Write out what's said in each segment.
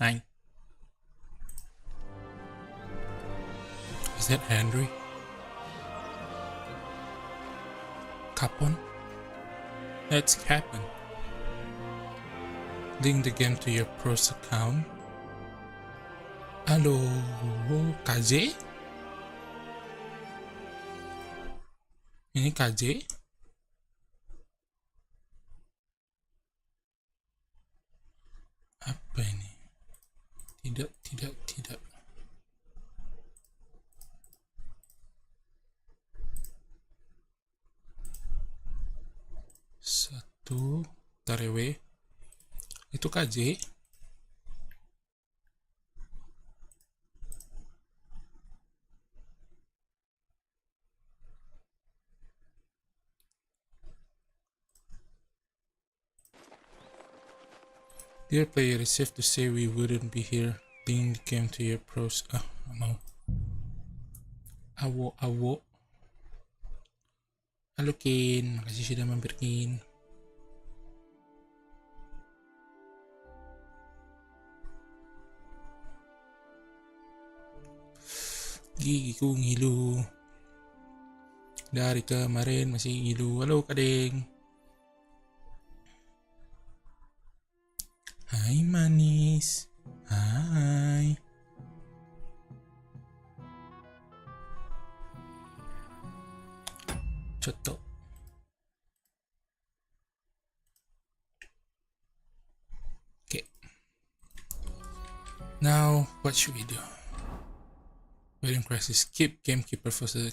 Hi. Is that Henry? Capon? That's Capon. Link the game to your pros account. Halo, KJ? Ini KJ? Apa ini? Tidak. Satu, tarewe. Itu KJ. Dear player, it's safe to say we wouldn't be here. Link the game to your pros. No. Awo. Halo Kin, makasih sudah mampir Kin. Gigiku ngilu. Dari kemarin masih ngilu. Halo Kadeng. Hai manis. Hai. Coto. Okay. Now, what should we do? Wedding crisis. Keep gamekeeper for the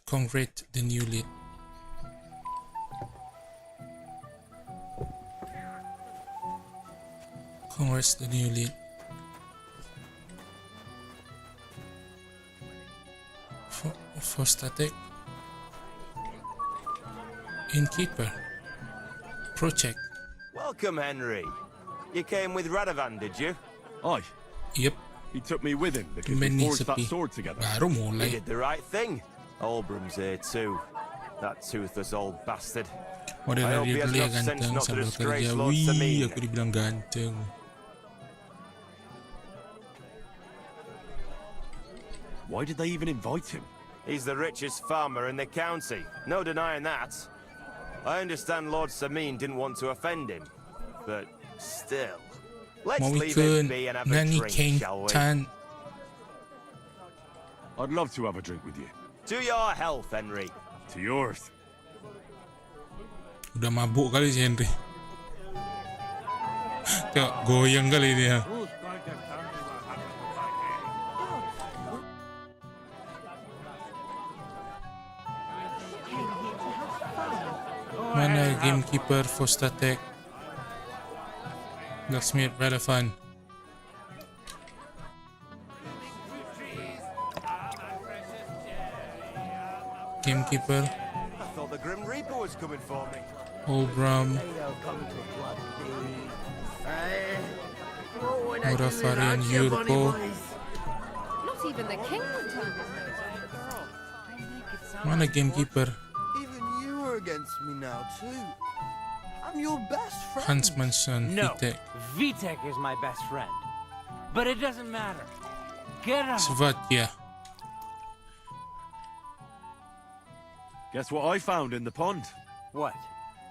congrats the new lead. Congrats the new lead. For static. Innkeeper. Project. Welcome, Henry. You came with Radovan, did you? Aye. Yep. He took me with him because we forged that sword together. Baru You mulai. did the right thing. Olbrum's here too. That toothless old bastard. Model I hope he dia has beli ya enough sense ganteng not to sambil disgrace kerja. Lord Wih, Samin. aku dibilang ganteng. Why did they even invite him? He's the richest farmer in the county. No denying that. I understand Lord Samin didn't want to offend him. But still. Let's leave it be and have a Nani drink, King shall we? Tan. I'd love to have a drink with you. To your health, Henry. To yours. Udah mabuk kali si Henry. Tengok, goyang kali dia. Mana gamekeeper for static? Blacksmith, rather fun. Gamekeeper. I thought the Grim Reaper was coming for me. Olbram. Murafarian Yurko. Not even the king returned. Mana gamekeeper? Even you are against me now too. I'm your best friend. Huntsman's son, No, Vitek. Vitek is my best friend. But it doesn't matter. Get out. Svatya. Guess what I found in the pond? What?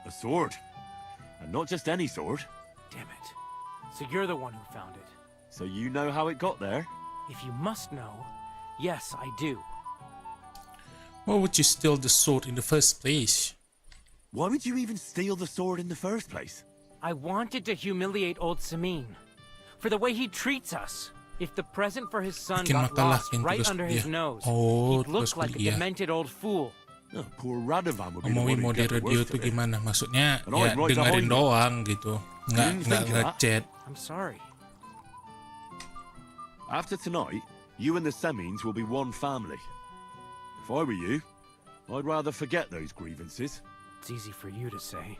A sword. And not just any sword. Damn it. So you're the one who found it. So you know how it got there? If you must know, yes, I do. Why would you steal the sword in the first place? Why would you even steal the sword in the first place? I wanted to humiliate old Samin. For the way he treats us. If the present for his son Bikin got lost makalahkin right tugas under dia. his nose, Oh, he'd look tugas like a kuliah. demented old fool. Oh, poor Radovan would be the Ngomongin one who mode get the radio worst tuh of it. gimana? Maksudnya And ya I'm right dengerin behind you. doang gitu. Nggak didn't think that. ngechat. I'm sorry. After tonight, you and the Semines will be one family. If I were you, I'd rather forget those grievances. It's easy for you to say.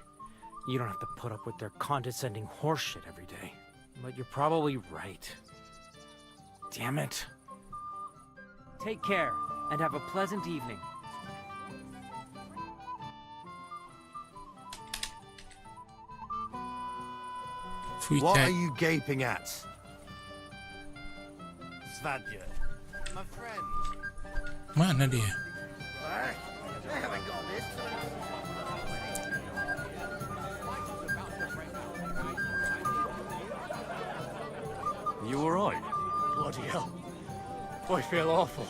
You don't have to put up with their condescending horseshit every day. But you're probably right. Damn it. Take care, and have a pleasant evening. What are Vtek. you gaping at? Vadya. My friend. Mana dia? I haven't got this. You alright? Bloody hell. I feel awful.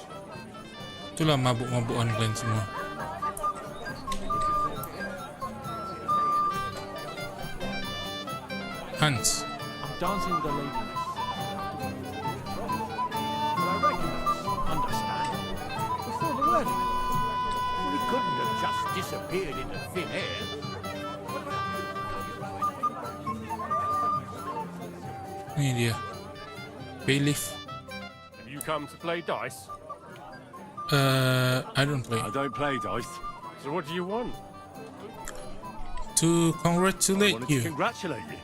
Itulah mabuk-mabukan kalian semua. Hans. I'm dancing with a lady. But I recognize, understand. Before the wedding. Well, he couldn't have just disappeared into thin air. Ini dia. Bailiff. Have you come to play dice? I don't play. I don't play dice. So what do you want? To I congratulate wanted to you. congratulate you.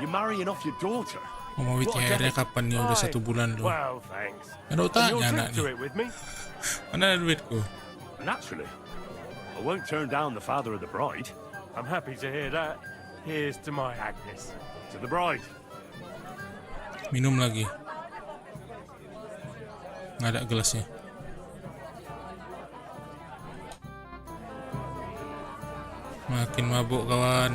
You're marrying off your daughter. Mama Witi, akhirnya kapan nih? Udah 1 bulan loh. Well, thanks. Ano And you'll tanya anak drink to nih? it with me? Mana duitku? Naturally. I won't turn down the father of the bride. I'm happy to hear that. Here's to my Agnes. To the bride. Minum lagi. Nggak ada gelasnya. Makin mabuk kawan.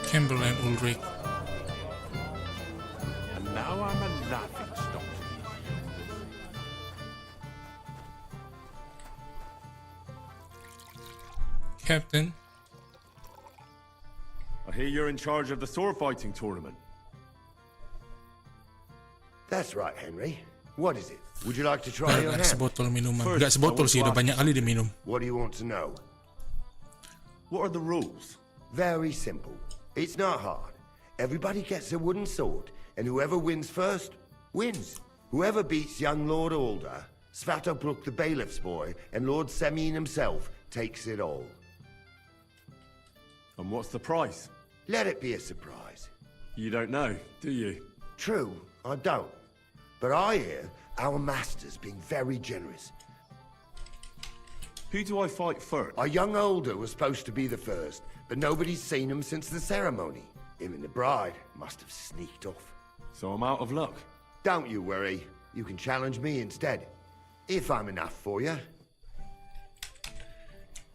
Campbell and Ulrich. And now I'm a laughing stock. Captain. I hear you're in charge of the sword fighting tournament. That's right, Henry. What is it? Would you like to try your Nggak hand? sebotol minuman. First, Nggak sebotol I sih, want udah to banyak kali dia minum. What do you want to know? What are the rules? Very simple. It's not hard. Everybody gets a wooden sword, and whoever wins first, wins. Whoever beats young Lord Alder, Svatopluk the bailiff's boy, and Lord Semyon himself takes it all. And what's the price? Let it be a surprise. You don't know, do you? True, I don't. But I hear our master's being very generous. Who do I fight first? Our young Alder was supposed to be the first, but nobody's seen him since the ceremony. Him and the bride must have sneaked off. So I'm out of luck. Don't you worry. You can challenge me instead. If I'm enough for you.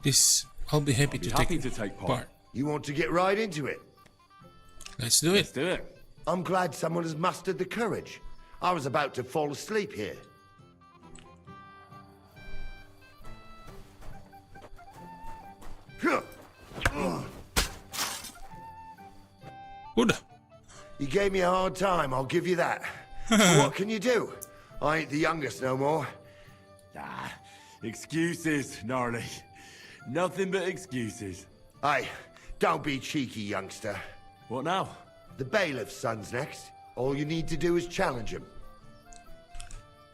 This, I'll be happy I'll be to happy take to take part. You want to get right into it? Let's do Let's it. do it. I'm glad someone has mustered the courage. I was about to fall asleep here. Udah. You gave me a hard time, I'll give you that. But what can you do? I ain't the youngest no more. Ah, excuses, gnarly. Nothing but excuses. Hey, don't be cheeky, youngster. What now? The bailiff's son's next. All you need to do is challenge him.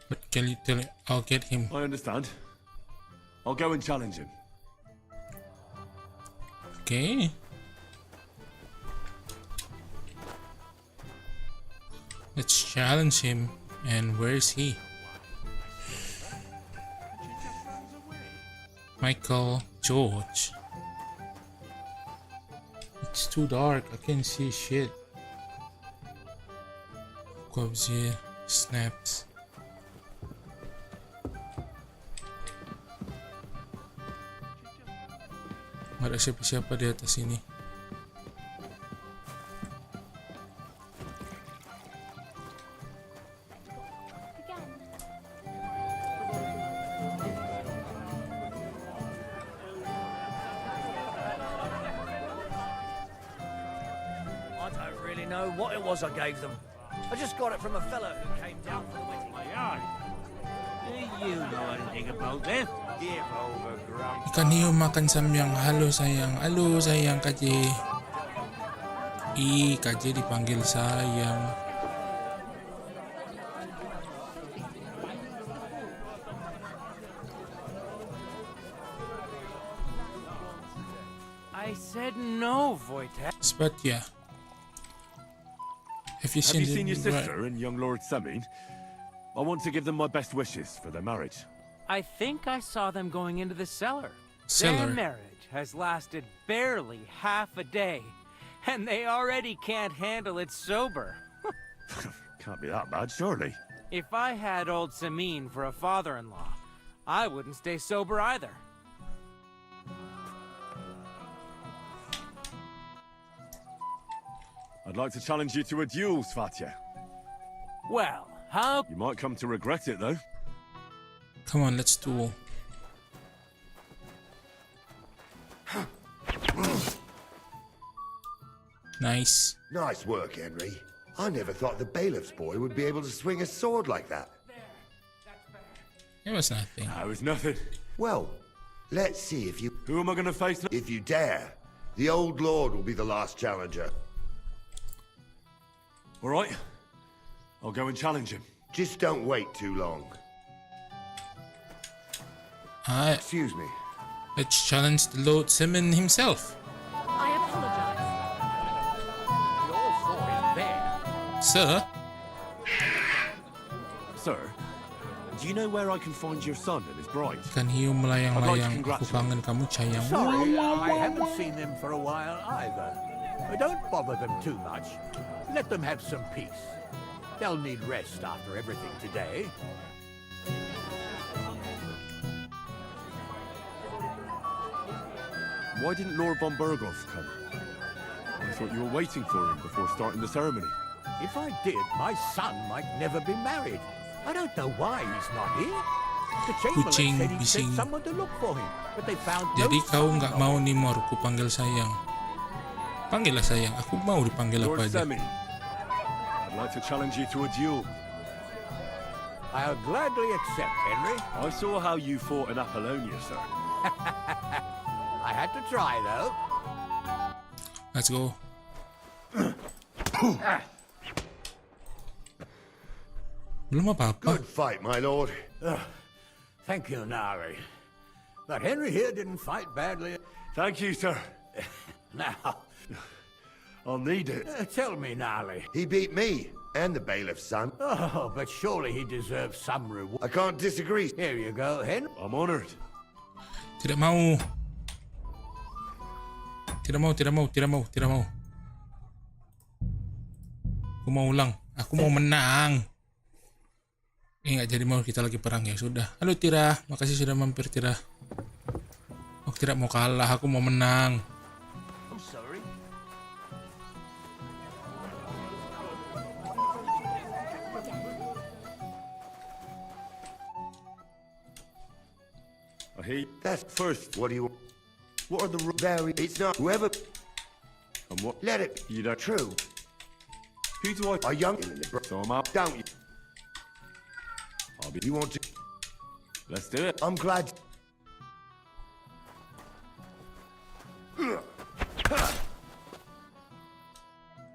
But can you tell him? I'll get him. I understand. I'll go and challenge him. Okay. Let's challenge him. And where is he? Michael George. It's too dark. I can't see shit. Quabsy snaps. Nggak ada siapa-siapa di atas ini. I don't really know what it was I gave them. I just got it from a fellow who came down for the wedding. Do you know anything about this? Give over, Grump. Ikan hiu makan samyang. Halo sayang. Halo sayang KJ. KJ dipanggil sayang. I said no, Wojtek. But yeah. Have you Have you seen seen your the- sister and young Lord Semyon? I want to give them my best wishes for their marriage. I think I saw them going into the cellar. Cellar. Their marriage has lasted barely half a day, and they already can't handle it sober. Can't be that bad, surely. If I had old Samin for a father-in-law, I wouldn't stay sober either. I'd like to challenge you to a duel, Svatya. Well, how... You might come to regret it, though. Come on, let's duel. Nice. Nice work, Henry. I never thought the bailiff's boy would be able to swing a sword like that. It was nothing. That was nothing. Well, let's see if you... Who am I going to face? If you dare, the old lord will be the last challenger. All right. I'll go and challenge him. Just don't wait too long. Excuse me. Let's challenge the Lord Simon himself. I apologize. Your sword there. Sir? Sir, do you know where I can find your son and his bride? Kan hiu melayang-layang, aku kangen kamu sayang. Sorry, I haven't seen them for a while either. Don't bother them too much. Let them have some peace. They'll need rest after everything today. Why didn't Lord von Burgos come? I thought you were waiting for him before starting the ceremony. If I did, my son might never be married. I don't know why he's not here. The chamberlain Kucing said he bising. sent someone to look for him, but they found no Jadi kau sign nggak of mau him. nih Mor, ku panggil sayang. Panggillah sayang, aku mau dipanggil Lord apa aja. Semi, I'd like to challenge you to a duel. I'll gladly accept, Henry. I saw how you fought in Apollonia, sir. I had to try, though. Let's go. Belum apa-apa. Good fight, my lord. Thank you, Nari. But Henry here didn't fight badly. Thank you, sir. Now, I'll need it. tell me, Nali. He beat me and the bailiff's son. Oh, but surely he deserves some reward. I can't disagree. Here you go, Henry. I'm honored. Tidak mau. Tidak mau, tidak mau, tidak mau, tidak mau. Aku mau ulang. Aku mau menang. Nggak jadi mau kita lagi perang ya sudah. Halo Tira, makasih sudah mampir Tira. Aku tidak mau kalah, aku mau menang. I'm sorry. I hate. That's first. What do you... What are the rules? Very... It's not... Whoever... And what? Let it... You don't. True. Who do I? A young... So I'm up. Don't you? I'll be. You want to... Let's do it. I'm glad...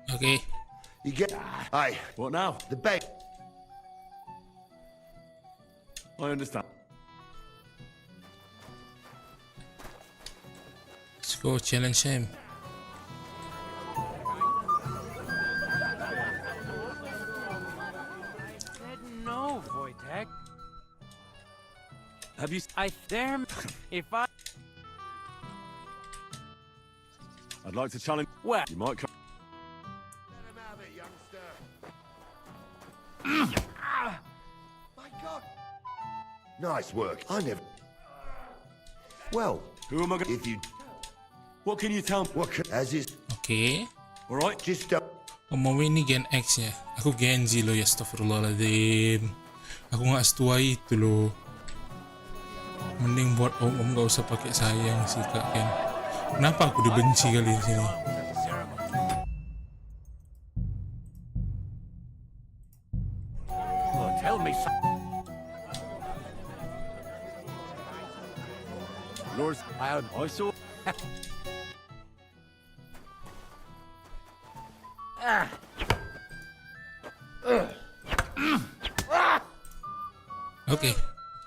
Oke. You get... Aye. What now? The bait. I understand. Let's go challenge him. No, Wojtek. Have you? If I... I'd like to challenge. Well... You might come. Let him have it, youngster. My God. Nice work. I never... Well, Who am I going? if you... What can you tell me? What can... As is... Oke. All right. Just don't... Mau ini Gen X ya. Aku Gen Z loh ya, astagfirullahaladzim. Aku nggak setua itu loh. Mending buat om gak usah pakai sayang sih Kak Ken. Kenapa aku dibenci kali di sini? Well, tell me something. Lord, I saw. Oke,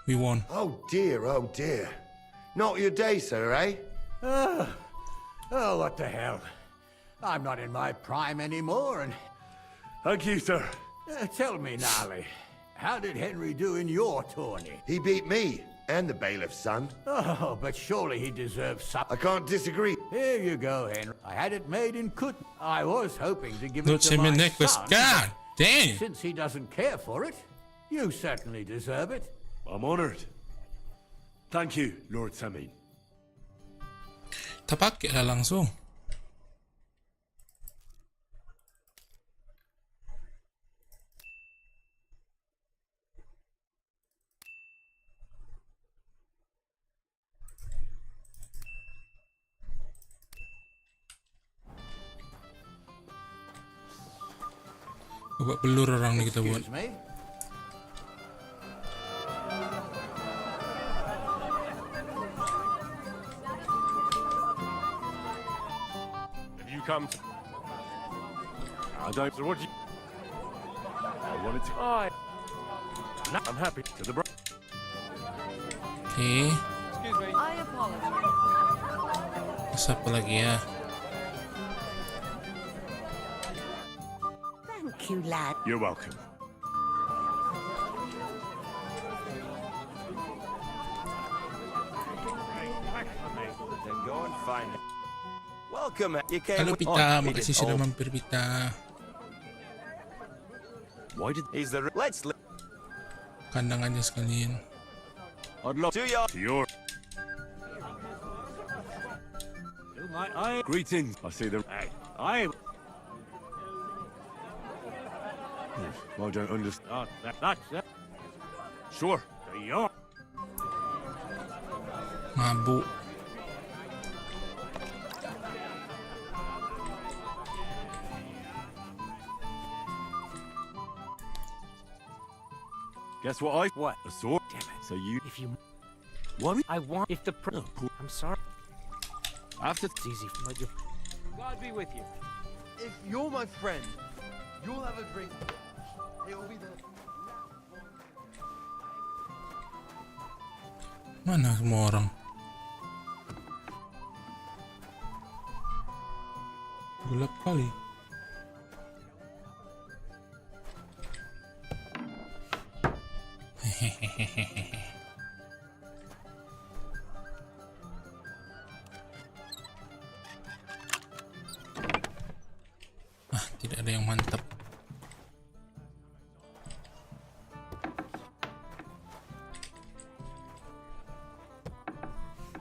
we won. Oh dear, oh dear. Not your day, sir, eh? Oh, what the hell. I'm not in my prime anymore, and... Thank you, sir. Tell me, Nali, How did Henry do in your tourney? He beat me, and the bailiff's son. Oh, but surely he deserves I something. can't disagree. Here you go, Henry. I had it made in Kut. I was hoping to give Don't it to send me my necklace. son. God damn. Since he doesn't care for it, you certainly deserve it. I'm honored. Thank you, Lord Samin. Tapakke lah langsung. Babak belur orang nih kita buat. Excuse me. Have you come? I don't. So what do you? I wanted to. No, I'm happy. To the bro. Oke, I apologize. terus apa lagi ya? Thank you, lad. You're welcome. Then go and find it. Welcome. You came. Halo with- Pita, he makasih did sudah all- mampir Pita. Why did He's the. Let's. Kandangannya sekalian. I'd love To your. to your To my eye. greetings? I see the. I. I don't understand. That's Sure. to your. Mabuk. Guess what I? What? A sword. Damn it. So you. If you... What? I want... If the... Oh, poor- I'm sorry. After. It's easy, but you... God be with you. If you're my friend, you'll have a drink. It will be the Mana semua orang? Gelap kali. Hehehehe. Tidak ada yang mantap.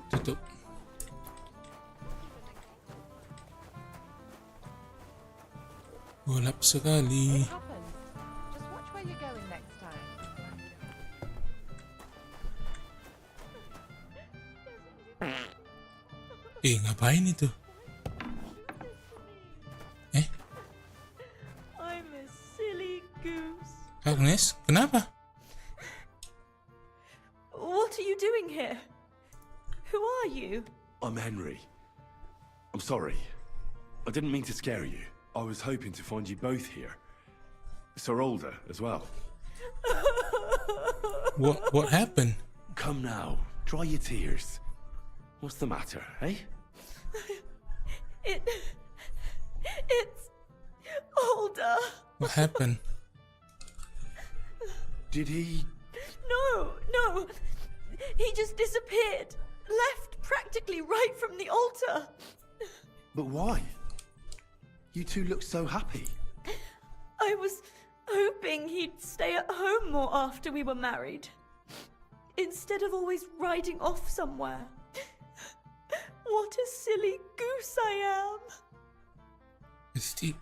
Tutup. Gelap sekali. What happened? Just watch where you're going next time. Ngapain itu? I'm a silly goose. Agnes, kenapa? What are you doing here? Who are you? I'm Henry. I'm sorry. I didn't mean to scare you. I was hoping to find you both here. Sir Older as well. What happened? Come now. Dry your tears. What's the matter, eh? It's older. What happened? Did he... No. He just disappeared. Left practically right from the altar. But why? You two look so happy. I was hoping he'd stay at home more after we were married. Instead of always riding off somewhere. What a silly goose I am.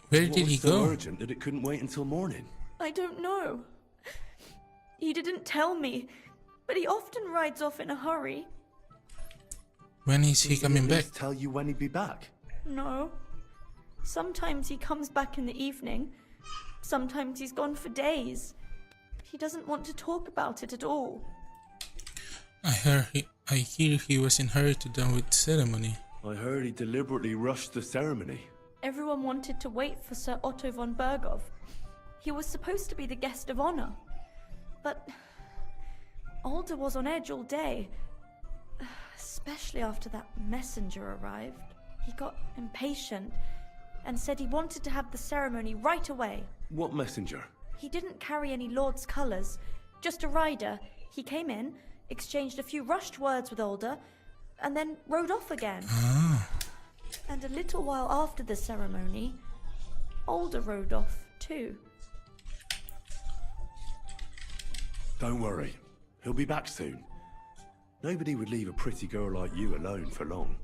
Where did he What was so go? urgent that it couldn't wait until morning? I don't know. He didn't tell me, but he often rides off in a hurry. When is he coming back? Tell you when he'd be back. No. Sometimes he comes back in the evening. Sometimes he's gone for days. He doesn't want to talk about it at all. I hear he was in hurry to done with ceremony. I heard he deliberately rushed the ceremony. Everyone wanted to wait for Sir Otto von Bergov. He was supposed to be the guest of honor. But Alder was on edge all day. Especially after that messenger arrived. He got impatient and said he wanted to have the ceremony right away. What messenger? He didn't carry any Lord's colours, just a rider. He came in, exchanged a few rushed words with Older, and then rode off again. And a little while after the ceremony, Older rode off too. Don't worry. He'll be back soon. Nobody would leave a pretty girl like you alone for long.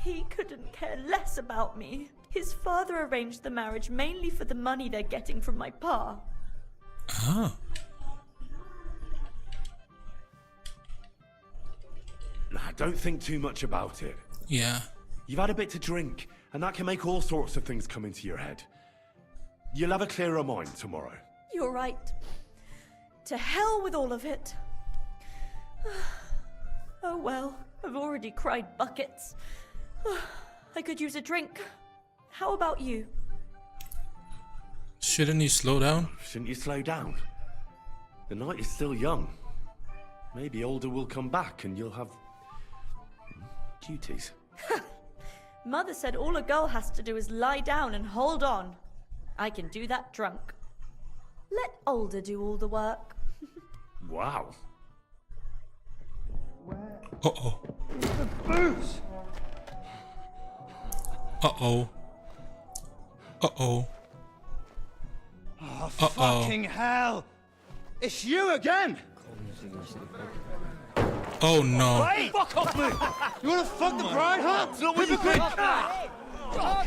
He couldn't care less about me. His father arranged the marriage mainly for the money they're getting from my pa. Ah. Nah, don't think too much about it. Yeah. You've had a bit to drink, and that can make all sorts of things come into your head. You'll have a clearer mind tomorrow. You're right. To hell with all of it. Oh well, I've already cried buckets. I could use a drink. How about you? Shouldn't you slow down? Shouldn't you slow down? The night is still young. Maybe Older will come back and you'll have duties. Mother said all a girl has to do is lie down and hold on. I can do that drunk. Let Older do all the work. Wow. Uh-oh. Boots! Uh-oh. Uh-oh. Oh, Uh-oh. fucking hell! It's you again! Oh no. Hey, fuck off me! You wanna fuck the bride, huh? It's not what you think! What are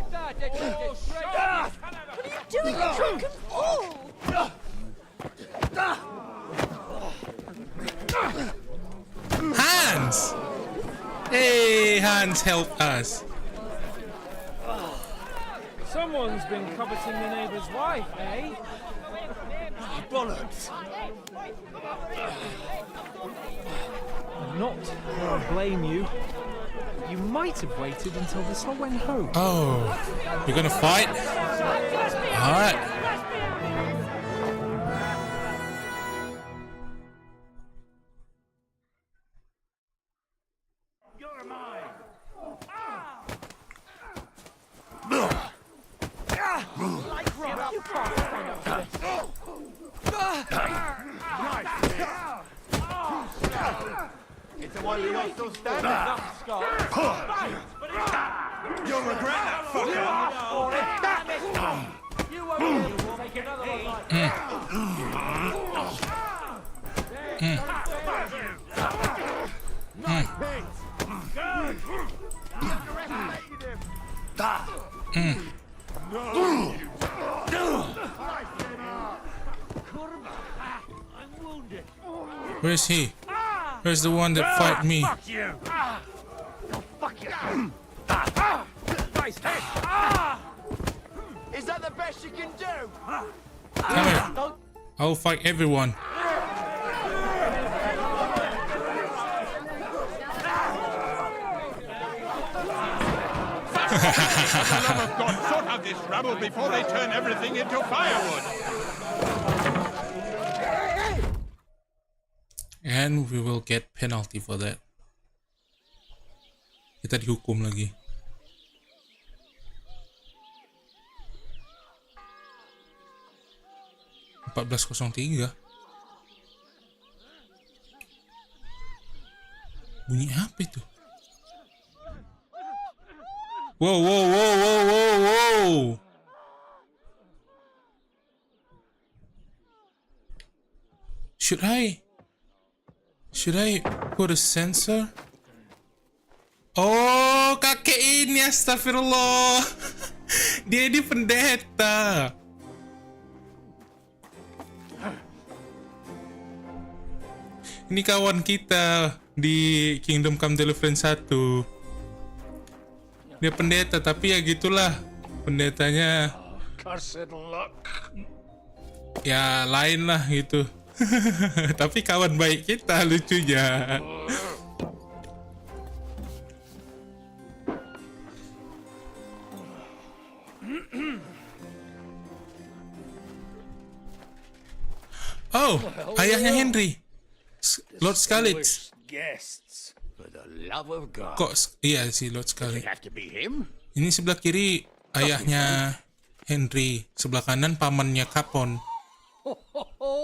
you doing, you drunken fool? Hans! Hey, Hans, help us. Someone's been coveting the neighbour's wife, eh? Bollocks! Not that I blame you. You might have waited until this all went home. Oh, you're gonna fight? Alright. You're mine! It's the one you're still standing. You'll regret that, fucker! You won't take another one like Where's he? Where's the one that fight me? Is that the best you can do? Come here. I'll fight everyone. God, sort out this rabble before they turn everything into firewood. And we will get penalty for that. Kita dihukum lagi. (14.03) Bunyi apa itu? Wow, wow, wow, wow, wow, wow. Should I put a sensor? Oh, kakek ini, astagfirullah. Dia di pendeta. Ini kawan kita di Kingdom Come Deliverance 1. Dia pendeta, tapi ya gitulah. Pendetanya ya lain lah gitu. Tapi kawan baik kita lucunya. Oh, ayahnya Henry, Lord Scarlet. Guests, for the love of God. Kok iya si Lord Scarlet. Have to be him? Ini sebelah kiri ayahnya Henry, sebelah kanan pamannya Capon.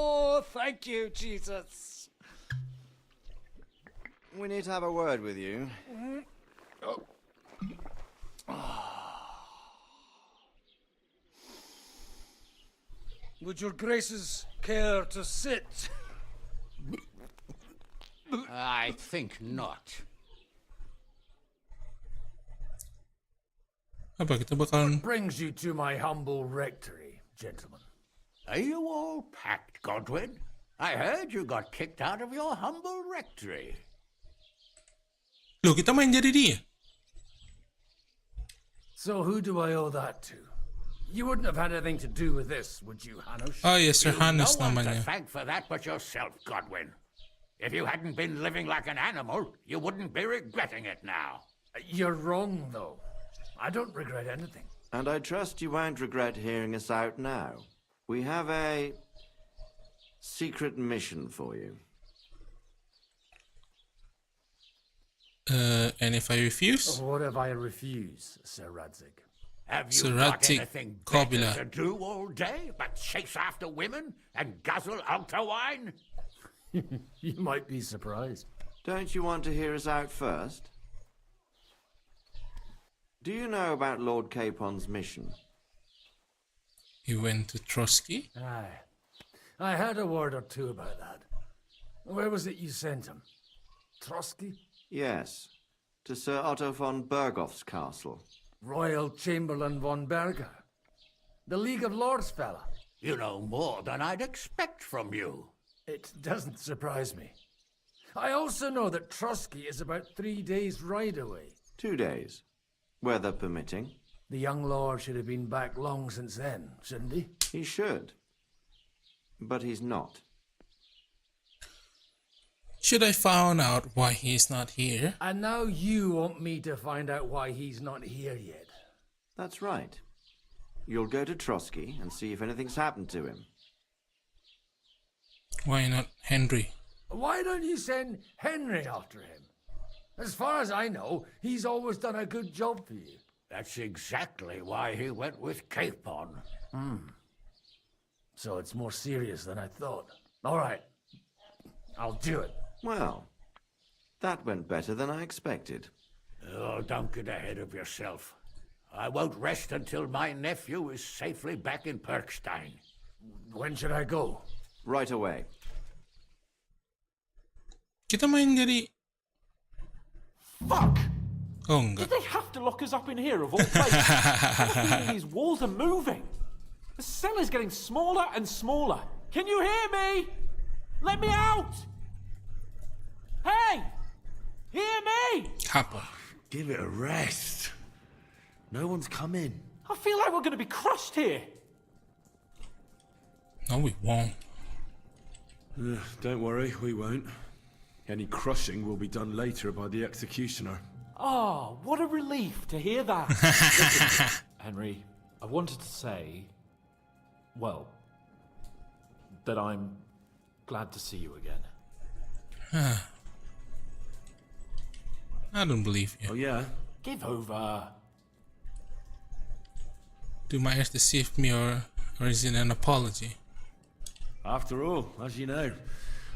Oh, thank you, Jesus. We need to have a word with you. Would your graces care to sit? I think not. Apa kita bakalan Brings you to my humble rectory, gentlemen. Are you all packed, Godwin? I heard you got kicked out of your humble rectory. Loh, kita main jadi dia. So who do I owe that to? You wouldn't have had anything to do with this, would you, Hanush? Oh yes, Sir Hannes No one to namanya. thank for that but yourself, Godwin. If you hadn't been living like an animal, you wouldn't be regretting it now. You're wrong, though. I don't regret anything. And I trust you won't regret hearing us out now. We have a secret mission for you. And if I refuse? What if I refuse, Sir Radzig? Have you Sir got Radzig anything Kobila. better to do all day but chase after women and guzzle altar wine? You might be surprised. Don't you want to hear us out first? Do you know about Lord Capon's mission? He went to Trotsky. Aye. I had a word or two about that. Where was it you sent him? Trotsky? Yes, to Sir Otto von Bergoff's castle. Royal Chamberlain von Berger. The League of Lords fella. You know more than I'd expect from you. It doesn't surprise me. I also know that Trotsky is about 3 days' ride away. 2 days, weather permitting. The young lord should have been back long since then, shouldn't he? He should. But he's not. Should I find out why he's not here? And now you want me to find out why he's not here yet. That's right. You'll go to Trotsky and see if anything's happened to him. Why not Henry? Why don't you send Henry after him? As far as I know, he's always done a good job for you. That's exactly why he went with Capon. So it's more serious than I thought. All right. I'll do it. Well, that went better than I expected. Oh, don't get ahead of yourself. I won't rest until my nephew is safely back in Perkstein. When should I go? Right away. Kita main jadi... Fuck! Oh enggak. Did they have to lock us up in here of all places? I have a feeling these walls are moving. The cell is getting smaller and smaller. Can you hear me? Let me out! Hey! Hear me! Hapa. Give it a rest. No one's come in. I feel like we're going to be crushed here. No, we won't. Don't worry, we won't. Any crushing will be done later by the executioner. Oh, what a relief to hear that. Listen, Henry, I wanted to say, well, that I'm glad to see you again. I don't believe you. Oh yeah? Give over. Do my ears deceive me or is it an apology? After all, as you know,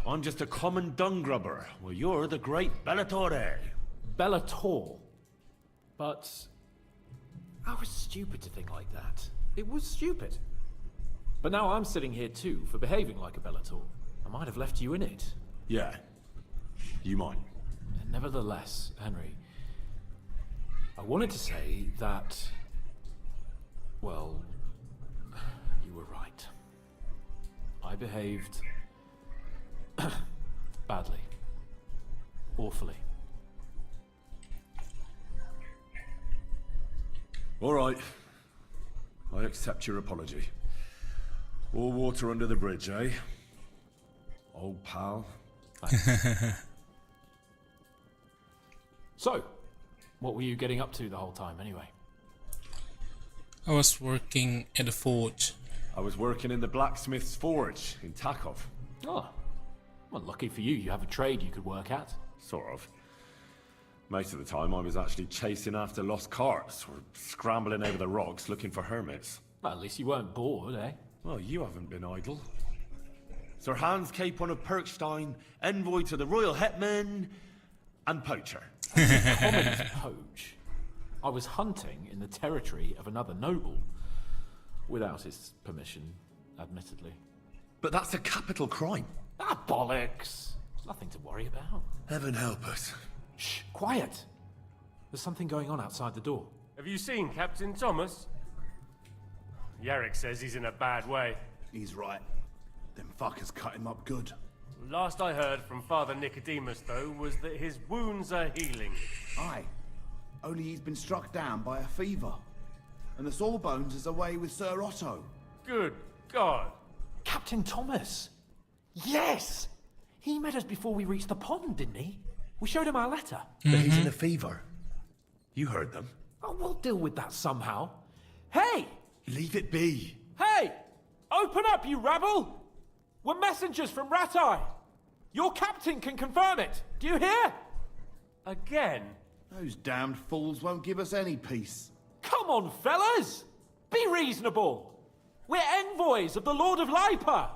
I'm just a common dung grubber, while you're the great Bellatore. Bellator. But I was stupid to think like that. It was stupid. But now I'm sitting here too for behaving like a Bellator. I might have left you in it. Yeah, you might. Nevertheless, Henry, I wanted to say that, well, you were right. I behaved badly. Awfully. All right. I accept your apology. All water under the bridge, eh? Old pal. So, what were you getting up to the whole time anyway? I was working at a forge. I was working in the blacksmith's forge in Takov. Oh, well, lucky for you, you have a trade you could work at. Sort of. Most of the time I was actually chasing after lost carts or scrambling over the rocks looking for hermits. Well, at least you weren't bored, eh? Well, you haven't been idle. Sir Hans Capon of Perkstein, envoy to the royal hetman, and poacher. Common as poach. I was hunting in the territory of another noble. Without his permission, admittedly. But that's a capital crime. Ah, bollocks. There's nothing to worry about. Heaven help us. Shh, quiet. There's something going on outside the door. Have you seen Captain Thomas? Yarrick says he's in a bad way. He's right. Them fuckers cut him up good. Last I heard from Father Nicodemus, though, was that his wounds are healing. Aye. Only he's been struck down by a fever. And the Sawbones is away with Sir Otto. Good God. Captain Thomas! Yes! He met us before we reached the pond, didn't he? We showed him our letter. But he's in a fever. You heard them. Oh, we'll deal with that somehow. Hey! Leave it be. Hey! Open up, you rabble! We're messengers from Ratai. Your captain can confirm it. Do you hear? Again? Those damned fools won't give us any peace. Come on, fellas! Be reasonable! We're envoys of the Lord of Lipa!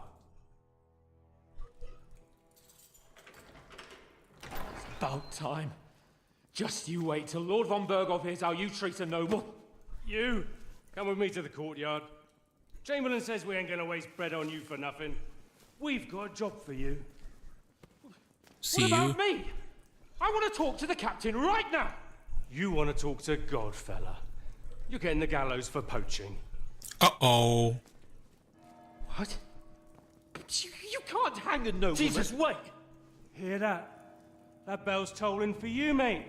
It's about time. Just you wait till Lord von Berghoff hears how you treat a noble. You, come with me to the courtyard. Chamberlain says we ain't gonna waste bread on you for nothing. We've got a job for you. What about me? I want to talk to the captain right now! You want to talk to God, fella. You're getting the gallows for poaching. Uh-oh. What? But you can't hang a nobleman. Jesus, wait! Hear that? That bell's tolling for you, mate.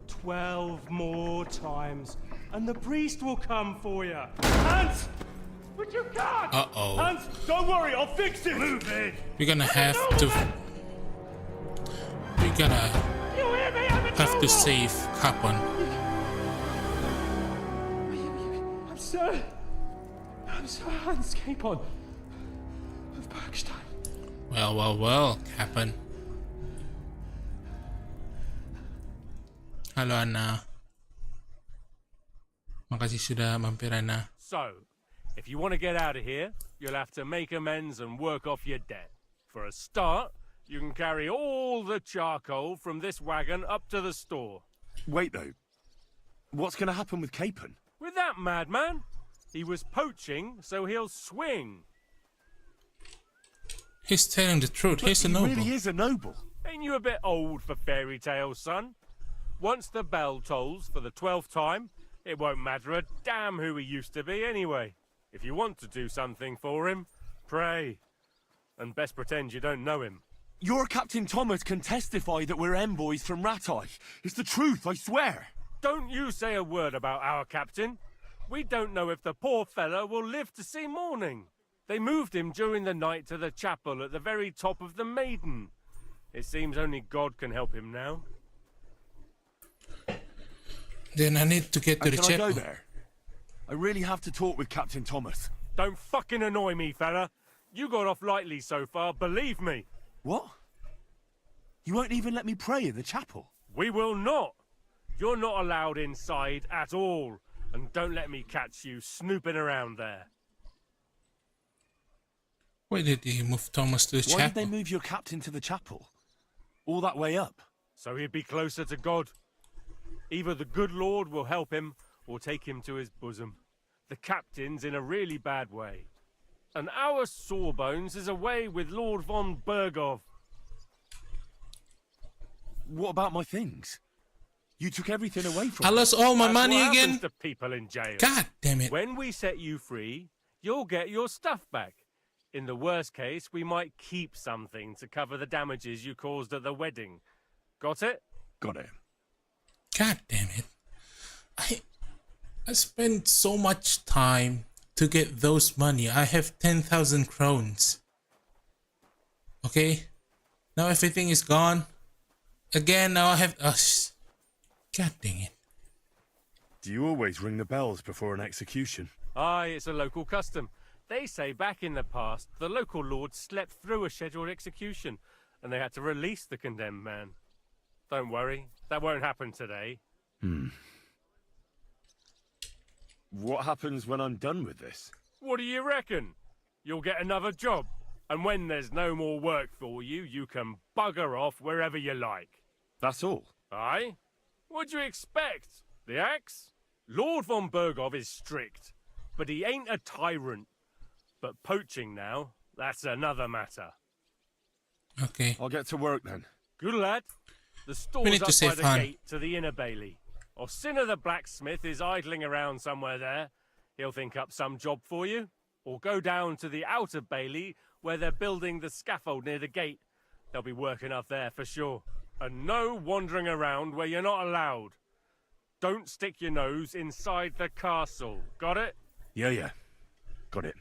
12 more times, and the priest will come for you. Hans! But you can't! Uh-oh. Hans, don't worry, I'll fix it! Move it! We're gonna have to... We're gonna have to save Capon. I'm Sir Hans Capon of Bergstein. Well, Capon. Halo Anna. Makasih sudah mampir Anna. So, if you want to get out of here, you'll have to make amends and work off your debt. For a start, you can carry all the charcoal from this wagon up to the store. Wait, though. What's going to happen with Capon? With that madman? He was poaching, so he'll swing. He's telling the truth. He's a noble. He really is a noble. Ain't you a bit old for fairy tales, son? Once the bell tolls for the 12th time, it won't matter a damn who he used to be anyway. If you want to do something for him, pray. And best pretend you don't know him. Your Captain Thomas can testify that we're envoys from Ratai. It's the truth, I swear. Don't you say a word about our captain. We don't know if the poor fellow will live to see morning. They moved him during the night to the chapel at the very top of the Maiden. It seems only God can help him now. Then I need to get to the Can I chapel. go there? I really have to talk with Captain Thomas. Don't fucking annoy me, fella. You got off lightly so far, believe me. What? You won't even let me pray in the chapel? We will not. You're not allowed inside at all. And don't let me catch you snooping around there. Why did he move Thomas to the Why did chapel? they move your captain to the chapel? All that way up? So he'd be closer to God. Either the good Lord will help him, or take him to his bosom. The captain's in a really bad way. And our Sawbones is away with Lord von Berghoff. What about my things? You took everything away from I me. lost all my That's money what again. happens to people in jail. God damn it. When we set you free, you'll get your stuff back. In the worst case, we might keep something to cover the damages you caused at the wedding. Got it? Got it. God damn it. I spent so much time to get those money. I have 10,000 crowns. Okay? Now everything is gone. Again, now I have... God dang it. Do you always ring the bells before an execution? Aye, it's a local custom. They say back in the past, the local lord slept through a scheduled execution, and they had to release the condemned man. Don't worry, that won't happen today. What happens when I'm done with this? What do you reckon? You'll get another job, And when there's no more work for you, you can bugger off wherever you like. That's all. Aye? What do you expect? The axe? Lord von Bergov is strict, but he ain't a tyrant. But poaching now, that's another matter. Okay. I'll get to work then. Good lad. The We need store's to up by save the Han. gate to the inner bailey. Orsina the blacksmith is idling around somewhere there. He'll think up some job for you. Or go down to the outer bailey where they're building the scaffold near the gate. They'll be working up there for sure. And no wandering around where you're not allowed. Don't stick your nose inside the castle. Got it? Yeah. Got it.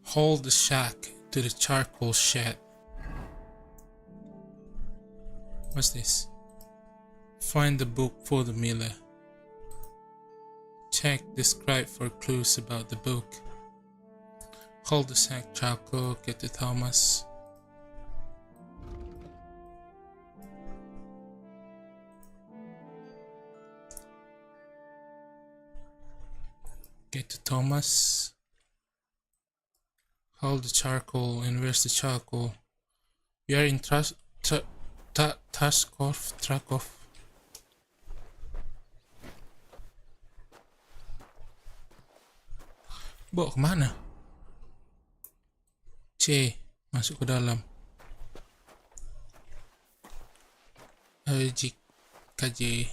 Hold the shack to the charcoal shed. What's this? Find the book for the miller. Check the scribe for clues about the book. Hold the sack charcoal, get to Thomas. Get to Thomas. Hold the charcoal, and where's the charcoal? We are in Traskov. Bawa kemana? C, masuk ke dalam. Ajik KJ.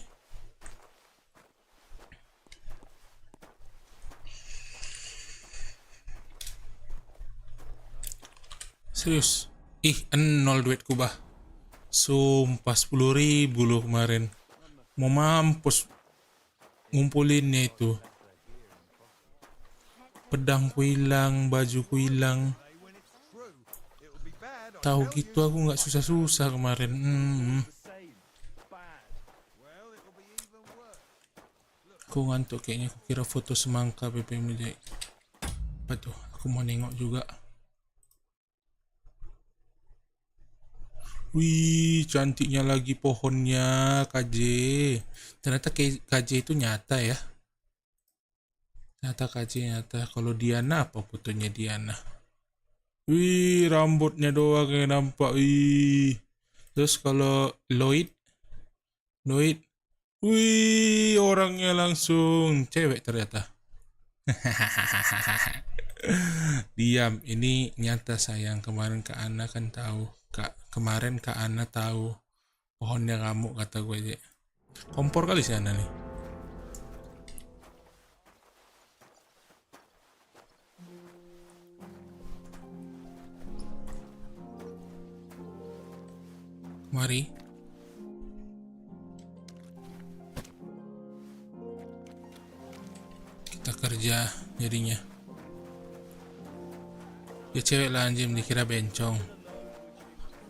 Serius? Ih, 0 duitku bah. Sumpah 10.000 loh kemarin. Mau mampus ngumpulinnya itu. Pedangku hilang, bajuku hilang. Tahu gitu aku nggak susah-susah kemarin. Aku ngantuk kayaknya. Aku kira foto semangka PPMJ. Apa tuh? Aku mau nengok juga. Wih, cantiknya lagi pohonnya KJ. Ternyata KJ itu nyata ya. Nyata KJ nyata. Kalau Diana apa fotonya Diana? Wih, rambutnya doang yang nampak. Wih. Terus kalau Lloyd. Wih, orangnya langsung cewek ternyata. Diam, ini nyata sayang. Kemarin Kak Ana kan tahu. Kemarin Kak Ana tahu pohonnya ngamuk kata gue aja. Kompor kali si Ana nih. Mari. Kita kerja jadinya. Ya cewek lah anjing, dikira bencong.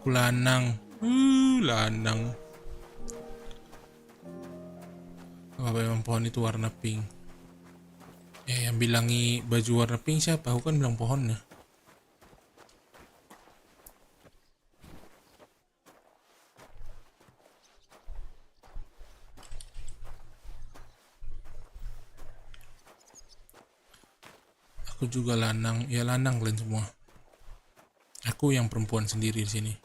Lanang. Lanang. Apa memang pohon itu warna pink? Yang bilangi baju warna pink siapa? Aku kan bilang pohonnya. Aku juga lanang. Ya lanang kalian semua. Aku yang perempuan sendiri di sini.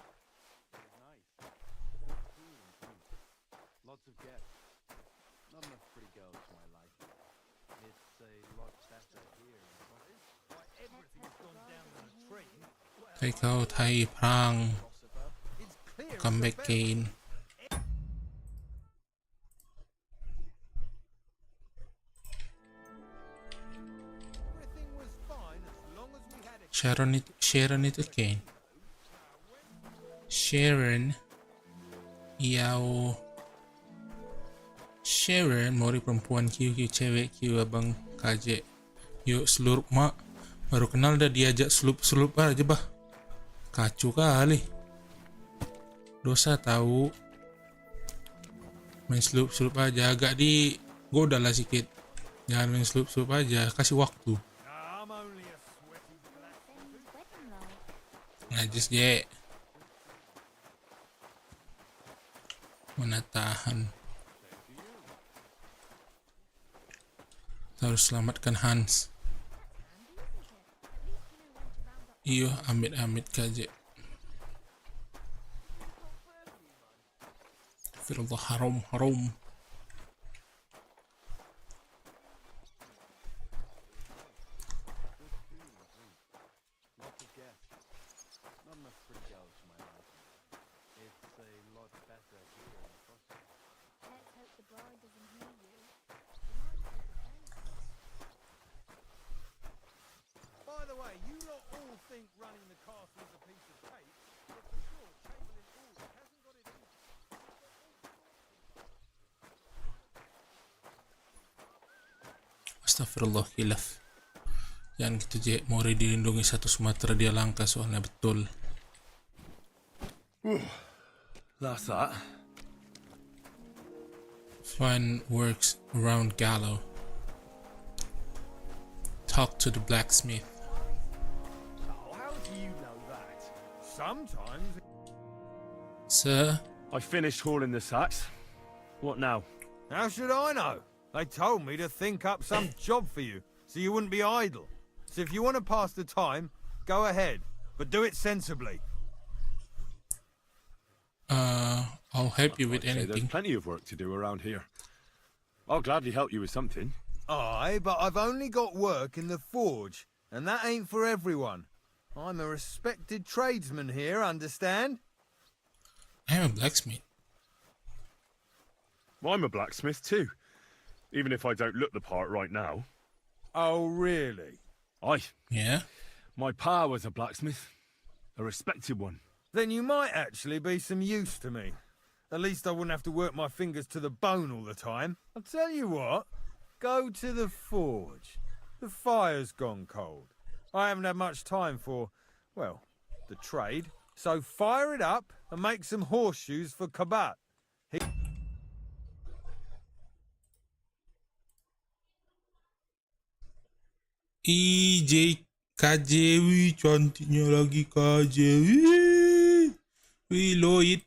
Take out Thai Prang. Come back again. Sharon it again. Sharon. Yao. Sharon, Mori perempuan, Q cewek, Q abang KJ. Yuk seluruh mak. Baru kenal dah diajak selup aja bah. Kacau kali. Dosa tahu. Main selup aja. Agak digoda lah sikit. Jangan main selup aja. Kasih waktu. Najis je. Mana tahan. Kita harus selamatkan Hans. Iyo amit-amit kaje. Firullah haram. By the way, you lot all think running the castle is a piece of cake, but for sure, Chamberlain Ulrich hasn't got it easy. Astagfirullah, khilaf. Jangan gitu je, Mori dilindungi satu Sumatera dia langka soalnya betul. That's that. Find works around Gallo. Talk to the blacksmith. Oh, how do you know that? Sometimes. Sir? I finished hauling the sacks. What now? How should I know? They told me to think up some job for you, so you wouldn't be idle. So if you want to pass the time, go ahead, but do it sensibly. I'll help you with There's anything. plenty of work to do around here. I'll gladly help you with something. Aye, but I've only got work in the forge, and that ain't for everyone. I'm a respected tradesman here, understand? I'm a blacksmith. I'm a blacksmith too, even if I don't look the part right now. Oh, really? Aye. Yeah? My pa was a blacksmith, a respected one. Then you might actually be some use to me. At least I wouldn't have to work my fingers to the bone all the time. I'll tell you what, go to the forge. The fire's gone cold. I haven't had much time for, well, the trade. So fire it up and make some horseshoes for Kabat. KJ, wih cantiknya lagi KJ, wih Lloyd,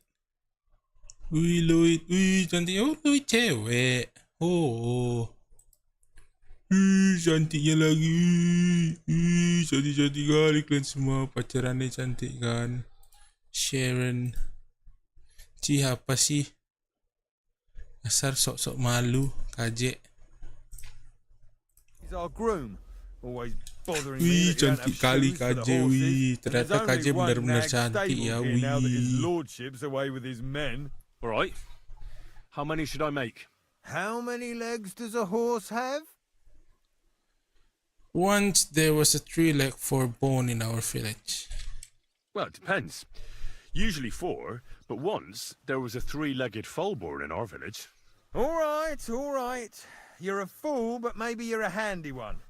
wih cantiknya, oh Lloyd cewek, oh, cantiknya lagi, cantik kali kalian semua, pacarannya cantik kan, Sharon, apa sih, asal sok-sok malu, KJ. He's our groom. Always bothering Wih, me that you don't cantik have kali shoes for the KJ, horses. wih. And Ternyata there's only KJ one benar-benar nag cantik stable ya, here now that his wih. lordship's away with his men. All right. How many should I make? How many legs does a horse have? Once there was a 3-leg 4-bone in our village. Well, it depends. Usually 4, but once there was a 3-legged foal-born in our village. All right, all right. You're a fool, but maybe you're a handy one.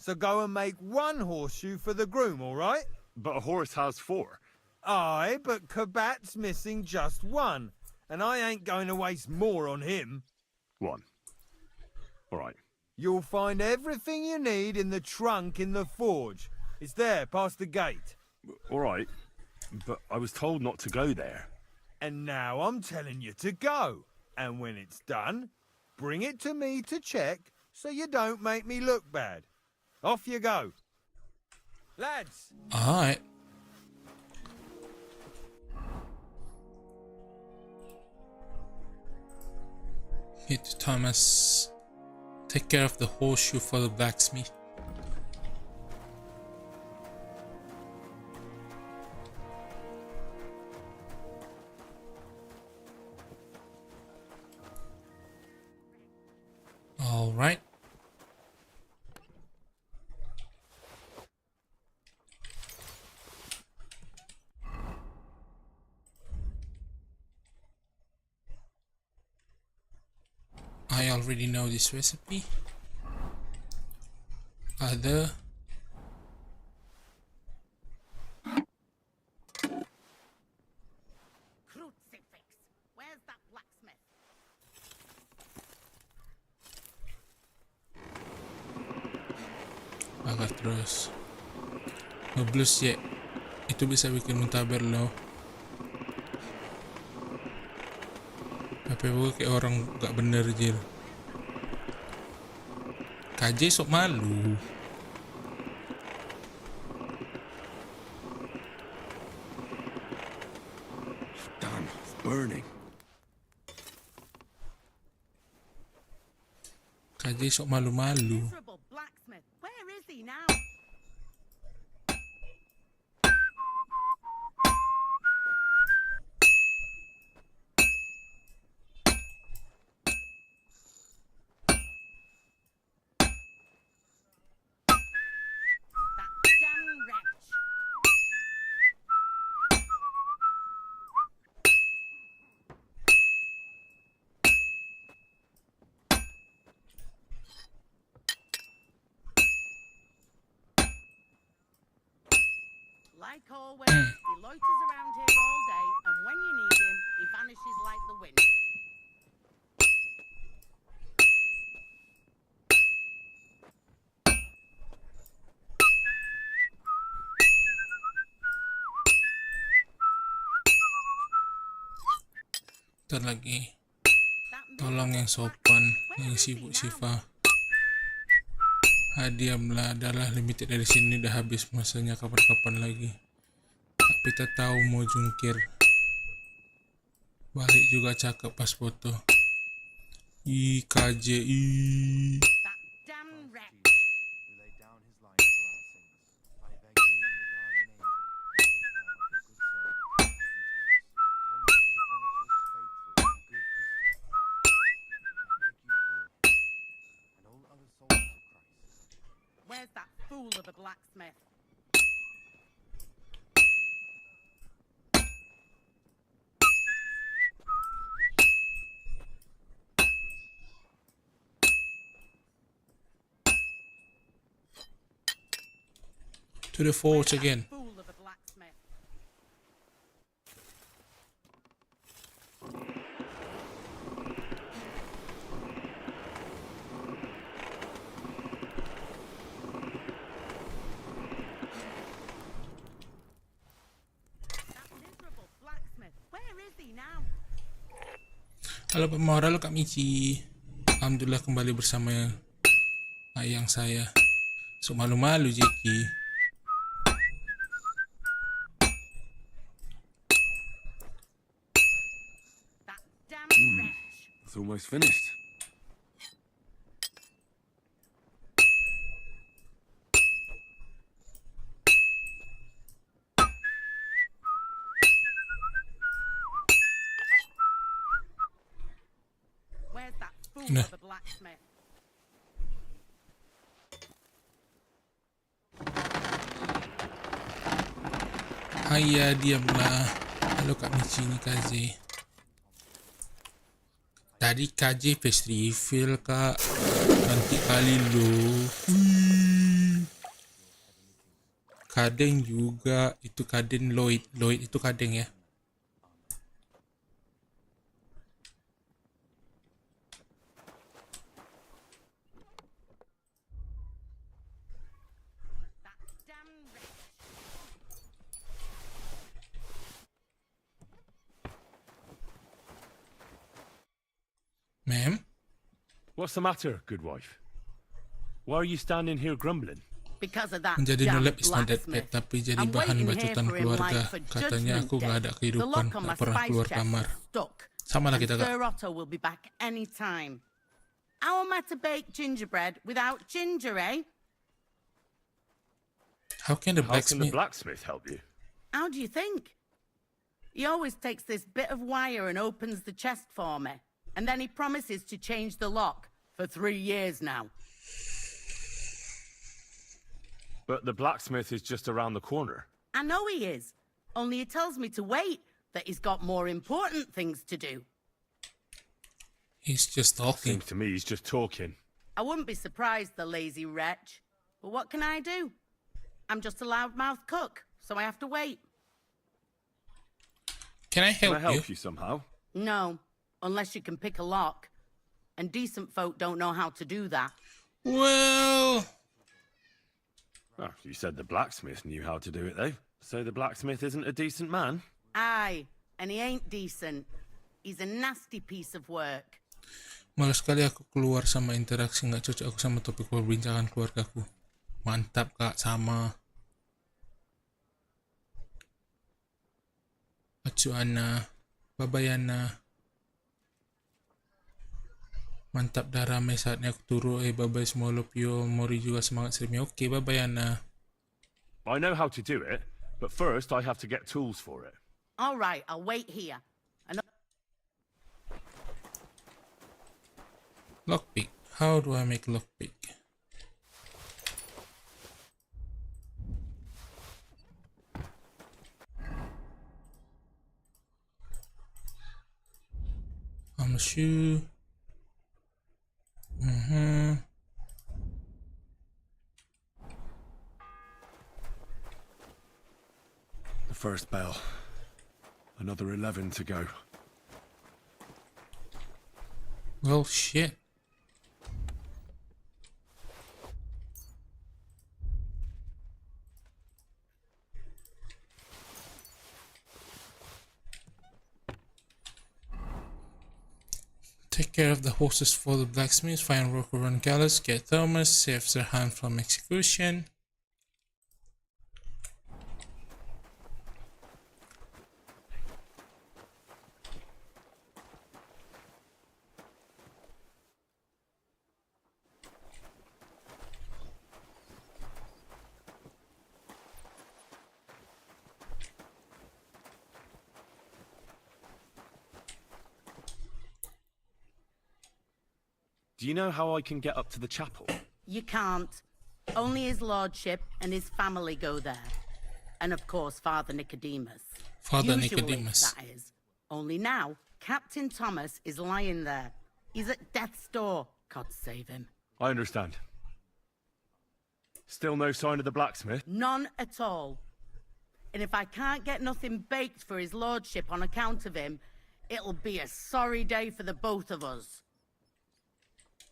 So go and make one horseshoe for the groom, all right? But a horse has 4. Aye, but Kabat's missing just one, and I ain't going to waste more on him. 1. All right. You'll find everything you need in the trunk in the forge. It's there, past the gate. All right. But I was told not to go there. And now I'm telling you to go. And when it's done, bring it to me to check so you don't make me look bad. Off you go. Lads! Alright. Hit Thomas. Take care of the horseshoe for the blacksmith. All right. I already know this recipe. Other Crucifix. Where's that blacksmith? agak terus ngeblus ya, itu bisa bikin muntaber loh. Tapi gue kayak orang gak bener jir. KJ sok malu. burning. KJ sok malu-malu. Miserable blacksmith. Where is he now? That damn wretch. Like always, he loiters around here all day, and when you need him, he vanishes like the wind. Ntar lagi. Tolong yang sopan, yang sibuk Siva. Diamlah, adalah limited dari sini, udah habis masanya, kapan-kapan lagi. Tapi tak tahu mau jungkir. Balik juga cakep pas foto. KJ. That damn wretch. Where's that fool of a blacksmith? To the forge again. Fool of a blacksmith. That miserable blacksmith. Where is he now? Halo Pak Moral, Kak Michi. Alhamdulillah kembali bersama ayang saya. So malu-malu Jeki. It's almost finished. Where's that fool Nah. of a blacksmith? Haya, diamlah. Halo Kak Michi, ini KJ. Tadi KJ face reveal Kak. Nanti kali lo. Kadeng juga. Itu Kadeng Lloyd. Lloyd itu Kadeng ya. Ma'am? What's the matter, good wife? Why are you standing here grumbling? Because of that Menjadi damn nolep is not that bad, blacksmith. tapi jadi I'm bahan waiting here bacotan for him keluarga. like for Katanya Judgment aku gak Day. ada The kehidupan, lock on my gak pernah spice keluar chest kamar. is stuck, Sama lah and kita Kak. Sir Otto will be back any time. How am I to bake gingerbread without ginger, eh? How can the How can the blacksmith? blacksmith help you? How do you think? He always takes this bit of wire and opens the chest for me, and then he promises to change the lock for 3 years now. But the blacksmith is just around the corner. I know he is, only he tells me to wait, that he's got more important things to do. He's just talking. Seems to me he's just talking. I wouldn't be surprised, the lazy wretch. But what can I do? I'm just a loudmouth cook, so I have to wait. Can I help, Can I help you somehow? No, unless you can pick a lock. And decent folk don't know how to do that. Well... Oh, you said the blacksmith knew how to do it, though. So the blacksmith isn't a decent man? Aye, and he ain't decent. He's a nasty piece of work. Malas sekali aku keluar sama interaksi nggak cocok aku sama topik perbincangan keluargaku. Mantap Kak, sama. Acuana. Babayan na. Mantap dah, ramai saatnya aku turun. Bye-bye semua Lopio. Mori juga semangat streamnya. Oke, babayan na. I know how to do it, but first I have to get tools for it. All right, I'll wait here. Lockpick. How do I make lockpick? Shoe. The first bell. Another 11 to go. Well, shit. Take care of the horses for the blacksmith, find work around gallows, get Thomas, saves their hand from execution. Do you know how I can get up to the chapel? You can't. Only his lordship and his family go there. And of course, Father Nicodemus. Father Usually, Nicodemus. that is. Only now, Captain Thomas is lying there. He's at death's door. God save him. I understand. Still no sign of the blacksmith? None at all. And if I can't get nothing baked for his lordship on account of him, it'll be a sorry day for the both of us.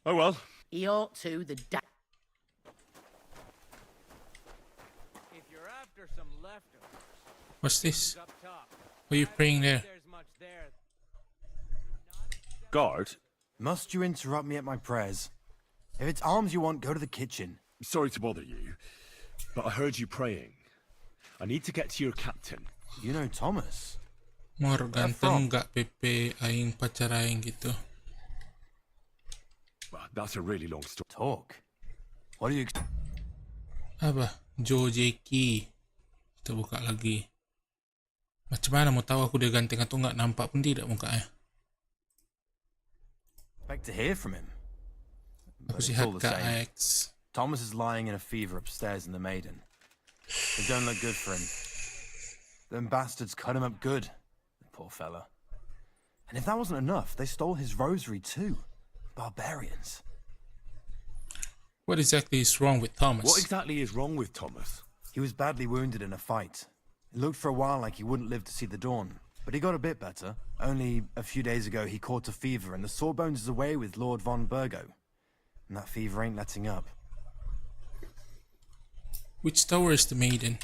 Oh well. He ought to, the da- If you're after some leftovers, What's this? up top. What are you praying there? There's much there. Guard? Must you interrupt me at my prayers? If it's alms you want, go to the kitchen. Sorry to bother you, but I heard you praying. I need to get to your captain. You know Thomas? Mor ganteng gak Pepe aing pacar aing gitu. Well, that's a really long story. Talk. What do you... Apa? Joe Jeki. Kita buka lagi. Macam mana mau tahu aku dia ganteng atau enggak? Nampak pun tidak mukanya. Expect to hear from him. Aku But it's sihat all the Kak same. X. Thomas is lying in a fever upstairs in the Maiden. It don't look good for him. Them bastards cut him up good. The poor fella. And if that wasn't enough, they stole his rosary too. Barbarians. What exactly is wrong with Thomas? What exactly is wrong with Thomas? He was badly wounded in a fight. It looked for a while like he wouldn't live to see the dawn. But he got a bit better. Only a few days ago he caught a fever and the Sawbones is away with Lord von Burgo. And that fever ain't letting up. Which tower is the Maiden?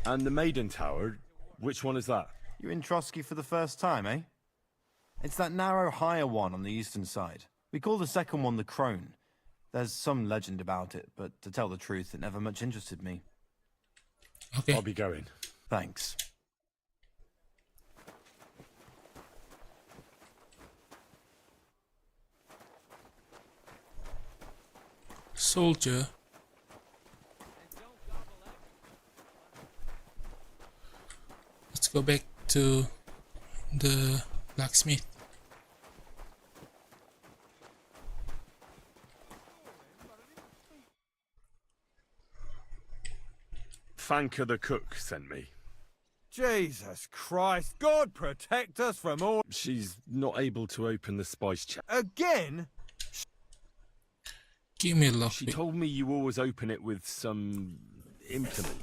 And the Maiden Tower? Which one is that? You're in Trotsky for the first time, eh? It's that narrow, higher one on the eastern side. We call the second one the Crone. There's some legend about it, but to tell the truth, it never much interested me. Okay. I'll be going. Thanks. Soldier. Let's go back to the blacksmith. Fanka the cook sent me. Jesus Christ, God protect us from all... She's not able to open the spice chest. Again? Give me a lock. She told me you always open it with some implement.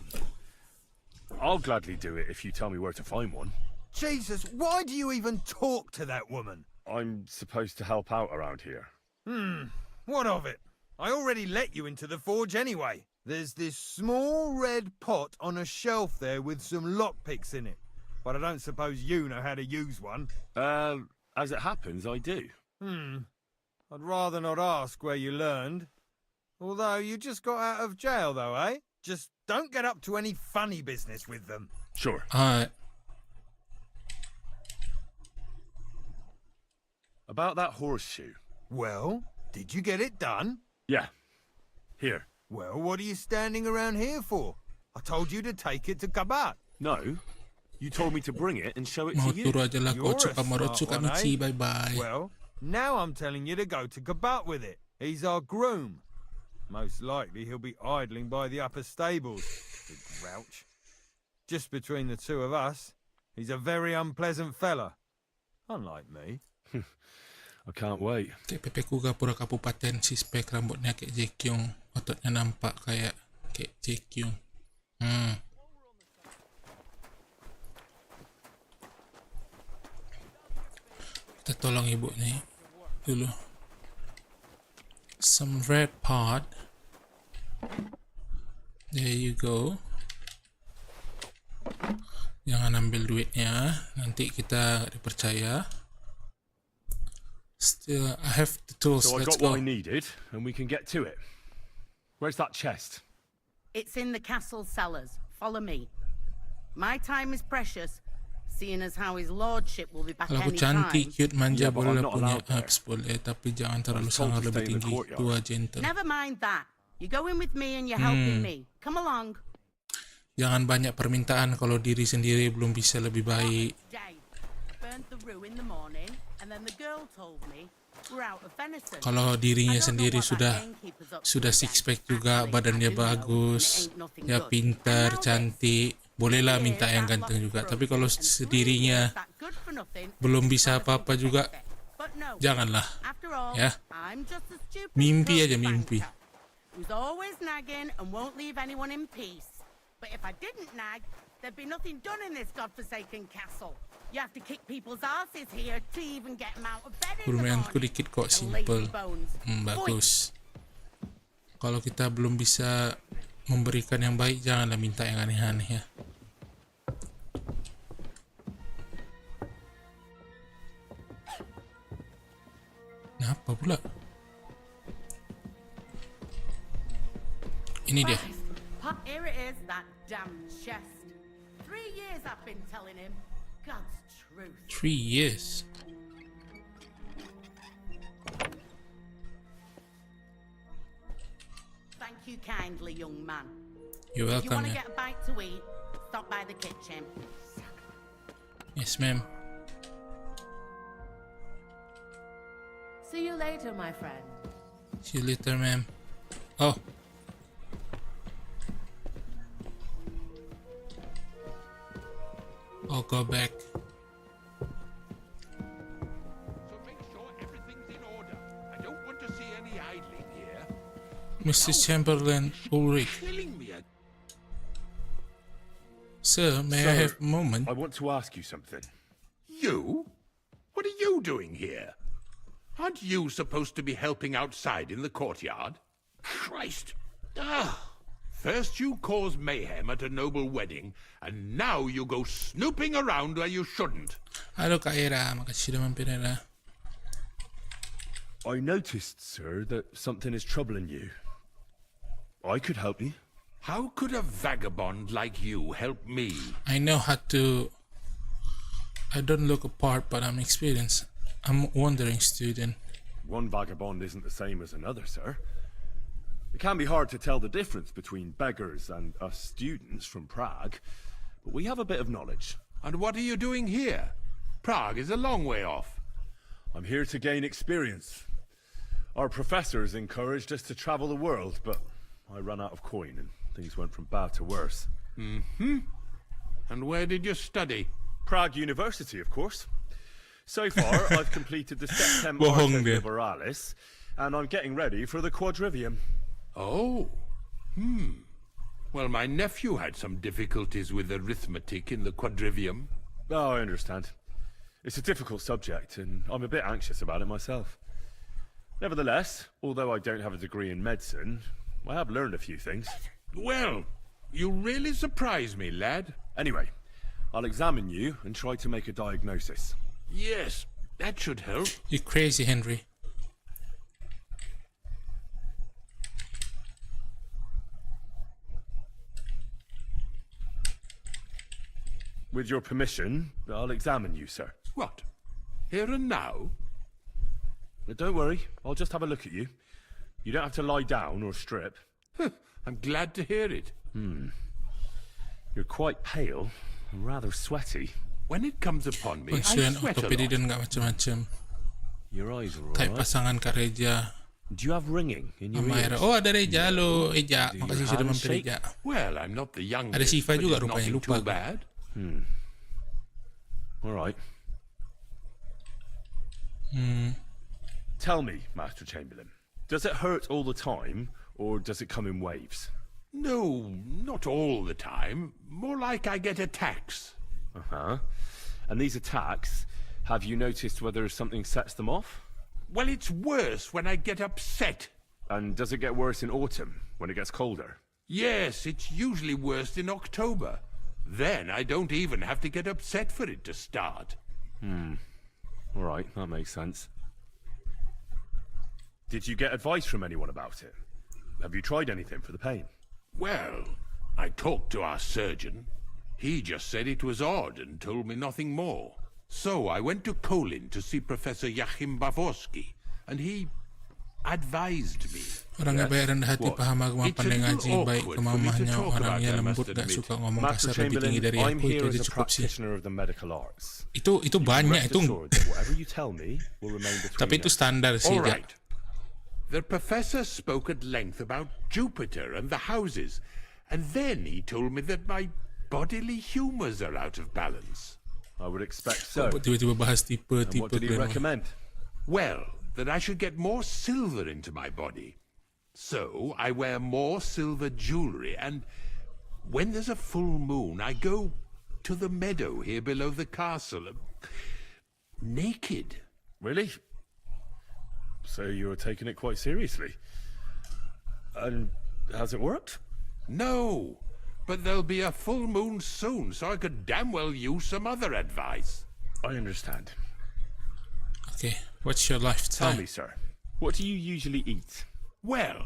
I'll gladly do it if you tell me where to find one. Jesus, why do you even talk to that woman? I'm supposed to help out around here. What of it? I already let you into the forge anyway. There's this small red pot on a shelf there with some lockpicks in it. But I don't suppose you know how to use one. As it happens, I do. I'd rather not ask where you learned. Although you just got out of jail though, eh? Just don't get up to any funny business with them. Sure. Alright. About that horseshoe. Well, did you get it done? Yeah. Here. Well, what are you standing around here for? I told you to take it to Kabat. No. You told me to bring it and show it Mau to you. turu aja lah You're Kocho a Kamarotsu smart one, Kamichi, eh? bye-bye. Well, now I'm telling you to go to Kabat with it. He's our groom. Most likely he'll be idling by the upper stables. Big grouch. Just between the two of us, he's a very unpleasant fella. Unlike me. I can't wait. Kayak Pepe Kuga pura kabupaten, si spek rambutnya kayak Jaekyung, ototnya nampak kayak Jaekyung. Kita tolong ibu nih dulu. Some red pot. There you go. Jangan ambil duitnya, nanti kita dipercaya. Still, I have the tools. So I Let's got go. what I needed, and we can get to it. Where's that chest? It's in the castle cellars. Follow me. My time is precious, seeing as how his lordship will be back Kalau aku any cantik, time. cute, manja, Yeah, but boleh I'm lah not punya allowed there. apps boleh, tapi jangan terlalu told sangar to lebih stay in the tinggi. courtyard. Dua gentle. Never mind that. You go in with me and you're helping me. Come along. Jangan banyak permintaan kalau diri sendiri belum bisa lebih baik. Day. Burnt the rue in the morning, and then the girl told me we're out of venison. Kalau dirinya I don't know sendiri what that gamekeeper's up to sudah again. six pack juga, badannya I do know, bagus, and it ain't nothing ya good. pintar, And now cantik, bolehlah minta yang ganteng juga. Tapi kalau sendirinya belum bisa apa-apa juga, But no, janganlah. after all, Ya, I'm just a stupid mimpi drunk aja mimpi. wanker who's always nagging and won't leave anyone in peace. But if I didn't nag, there'd be nothing done in this godforsaken castle. You have to kick people's asses here to even get them out of bed in the Permainanku morning. dikit kok, The simple. lazy bones. Bagus. Kalau kita belum bisa memberikan yang baik, janganlah minta yang aneh-aneh ya. Apa pula? Ini dia. Christ, here it is, that damn chest. 3 years I've been telling him. God's truth. 3 years. Thank you kindly, young man. You're If you welcome. want to Yeah. get a bite to eat, stop by the kitchen. Yes, ma'am. See you later, my friend. See you later, ma'am. Oh. I'll go back. So make sure everything's in order. I don't want to see any idling here. Mrs. Chamberlain Ulrich. Killing me. Sir, may I have a moment? I want to ask you something. You? What are you doing here? Aren't you supposed to be helping outside in the courtyard? Christ! Ah! First you cause mayhem at a noble wedding, and now you go snooping around where you shouldn't. Halo Kak Era, makasih sudah mampir Era. I noticed, sir, that something is troubling you. I could help you. How could a vagabond like you help me? I know how to... I don't look apart, but I'm experienced. I'm a wandering student. One vagabond isn't the same as another, sir. It can be hard to tell the difference between beggars and us students from Prague, but we have a bit of knowledge. And what are you doing here? Prague is a long way off. I'm here to gain experience. Our professors encouraged us to travel the world, but I ran out of coin and things went from bad to worse. Mm-hmm. And where did you study? Prague University, of course. So far, I've completed the Septem Bohong Arte dia. Liberalis, and I'm getting ready for the Quadrivium. Oh. Well, my nephew had some difficulties with arithmetic in the Quadrivium. Oh, I understand. It's a difficult subject, and I'm a bit anxious about it myself. Nevertheless, although I don't have a degree in medicine, I have learned a few things. Well, you really surprise me, lad. Anyway, I'll examine you and try to make a diagnosis. Yes, that should help. You're crazy, Henry. With your permission, I'll examine you, sir. What? Here and now? Don't worry, I'll just have a look at you. You don't have to lie down or strip. I'm glad to hear it. You're quite pale, and rather sweaty. When it comes upon me, I Konsulen sweat a ortopedi lot. dan nggak macam-macam. Your eyes are Kayak alright. pasangan Kak Reja Do you have ringing in your sama ears? Era. Oh, ada Reja, halo Eja. Do your Makasih sudah hands mampir shake? Eja. Well, I'm not the youngest, Ada Siva but juga it's rupanya, nothing lupa too gue. bad. Alright. Tell me, Master Chamberlain, does it hurt all the time, or does it come in waves? No, not all the time. More like I get attacks. Uh-huh. And these attacks, have you noticed whether something sets them off? Well, it's worse when I get upset. And does it get worse in autumn, when it gets colder? Yes, it's usually worse in October. Then I don't even have to get upset for it to start. Alright, that makes sense. Did you get advice from anyone about it? Have you tried anything for the pain? Well, I talked to our surgeon. He just said it was odd and told me nothing more. So I went to Kolin to see Professor Joachim Bavorsky, and he advised me. Orangnya baik rendah hati, What? paham agama, It's a pandai little ngaji, baik awkward ke for me to mamahnya, talk about orangnya it, I lembut, must gak admit. suka ngomong Master kasar, lebih tinggi Chamberlain, dari I'm aku, itu here aja as a cukup sih. practitioner of the medical arts. Itu You can banyak, rest itu assured that whatever you tell me will remain between tapi itu us. standar sih. All Ja. right. The professor spoke at length about Jupiter and the houses, and then he told me that my bodily humors are out of balance. I would expect so. Tiba-tiba bahas And what tipe did he glamour. recommend? Well, that I should get more silver into my body. So I wear more silver jewelry, and when there's a full moon, I go to the meadow here below the castle, naked. Really? So you're taking it quite seriously. And has it worked? No, but there'll be a full moon soon, so I could damn well use some other advice. I understand. Okay, what's your Tell lifetime? me, sir, what do you usually eat? Well,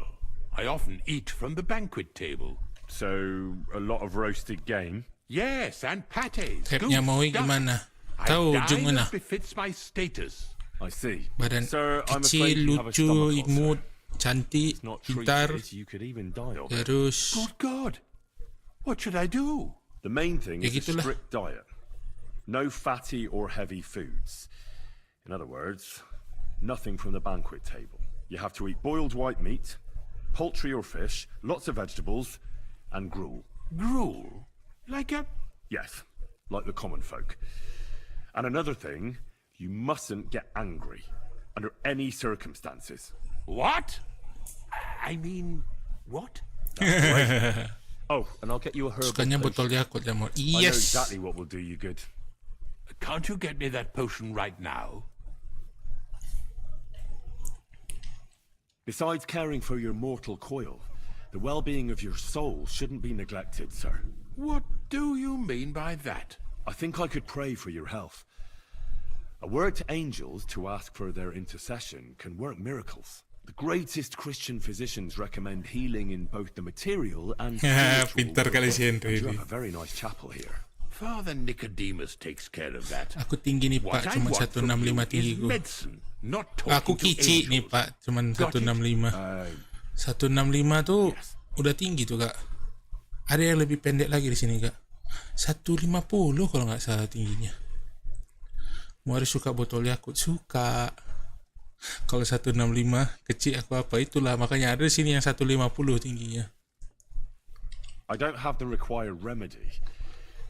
I often eat from the banquet table. So, a lot of roasted game? Yes, and pates. Type-nya good Maui stuff. gimana? I Tahu dine ujung mana? as befits my status. I see. Badan Sir, I'm kecil, afraid you have a lucu, stomach ulcer. imut, cantik, It's not pintar, treated, you could even die of it. terus Good God, what should I do? The main thing Ya is a gitulah. strict diet. No fatty or heavy foods. In other words, nothing from the banquet table. You have to eat boiled white meat, poultry or fish, lots of vegetables, and gruel. Gruel? Like a... Yes, like the common folk. And another thing, you mustn't get angry under any circumstances. What? I mean, what? Oh, and I'll get you a herbal sukanya potion. botol Yakult ya, Mor. I know Yes. exactly what will do you good. Can't you get me that potion right now? Besides caring for your mortal coil, the well-being of your soul shouldn't be neglected, sir. What do you mean by that? I think I could pray for your health. A word to angels to ask for their intercession can work miracles. The greatest Christian physicians recommend healing in both the material and spiritual Pintar kali world. si And Henry you ni. have a very nice chapel here. Father Nicodemus takes care of that. Aku tinggi nih What Pak, I cuma want from 165 you tinggi is ku. medicine, not talking Aku to kicik nih angels. Pak, cuma Got it? 165. 165 tuh udah tinggi tuh Kak. Ada yang lebih pendek lagi di sini Kak. 150 kalau nggak salah tingginya. Mori suka botol Yakult, suka. Kalau 165 kecil aku apa itulah, makanya ada di sini yang 150 tingginya. I don't have the required remedy.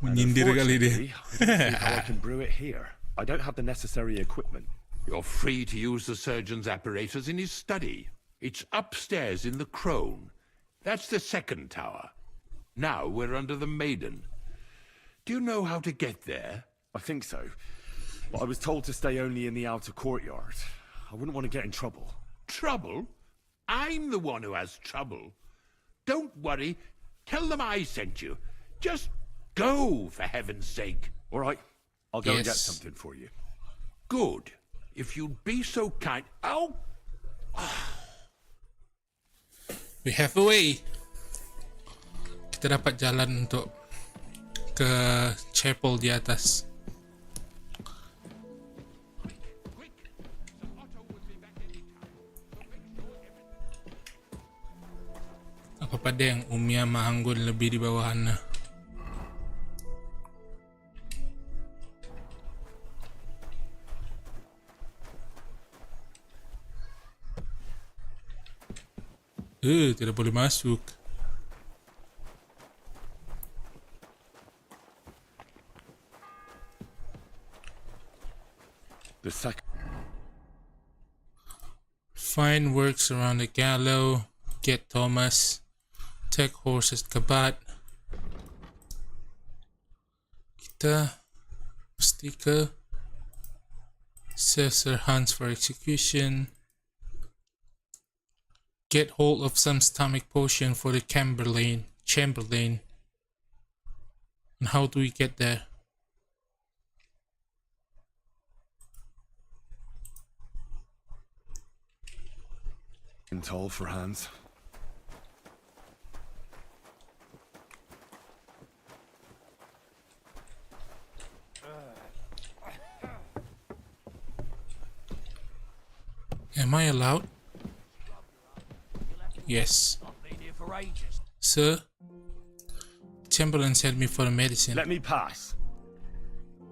Menyindir kali dia. Unfortunately, I don't see how I can brew it here. I don't have the necessary equipment. You're free to use the surgeon's apparatus in his study. It's upstairs in the crone. That's the second tower. Now we're under the maiden. Do you know how to get there? I think so. But I was told to stay only in the outer courtyard. I wouldn't want to get in trouble. Trouble? I'm the one who has trouble. Don't worry. Tell them I sent you. Just go, for heaven's sake. All right. I'll go and get Yes. something for you. Good. If you'd be so kind. Oh! We have a way. Kita dapat jalan untuk ke chapel di atas. ada yang Umia sama Anggun lebih di bawah Hana. Tidak boleh masuk. The second. Find works around the gallows. Get Thomas. Take horses kebat. Kita mesti ke Caesar hunts for execution. Get hold of some stomach potion for the Chamberlain. And how do we get there? And tall for hands. Am I allowed? Yes. Sir, Chamberlain sent me for a medicine. Let me pass.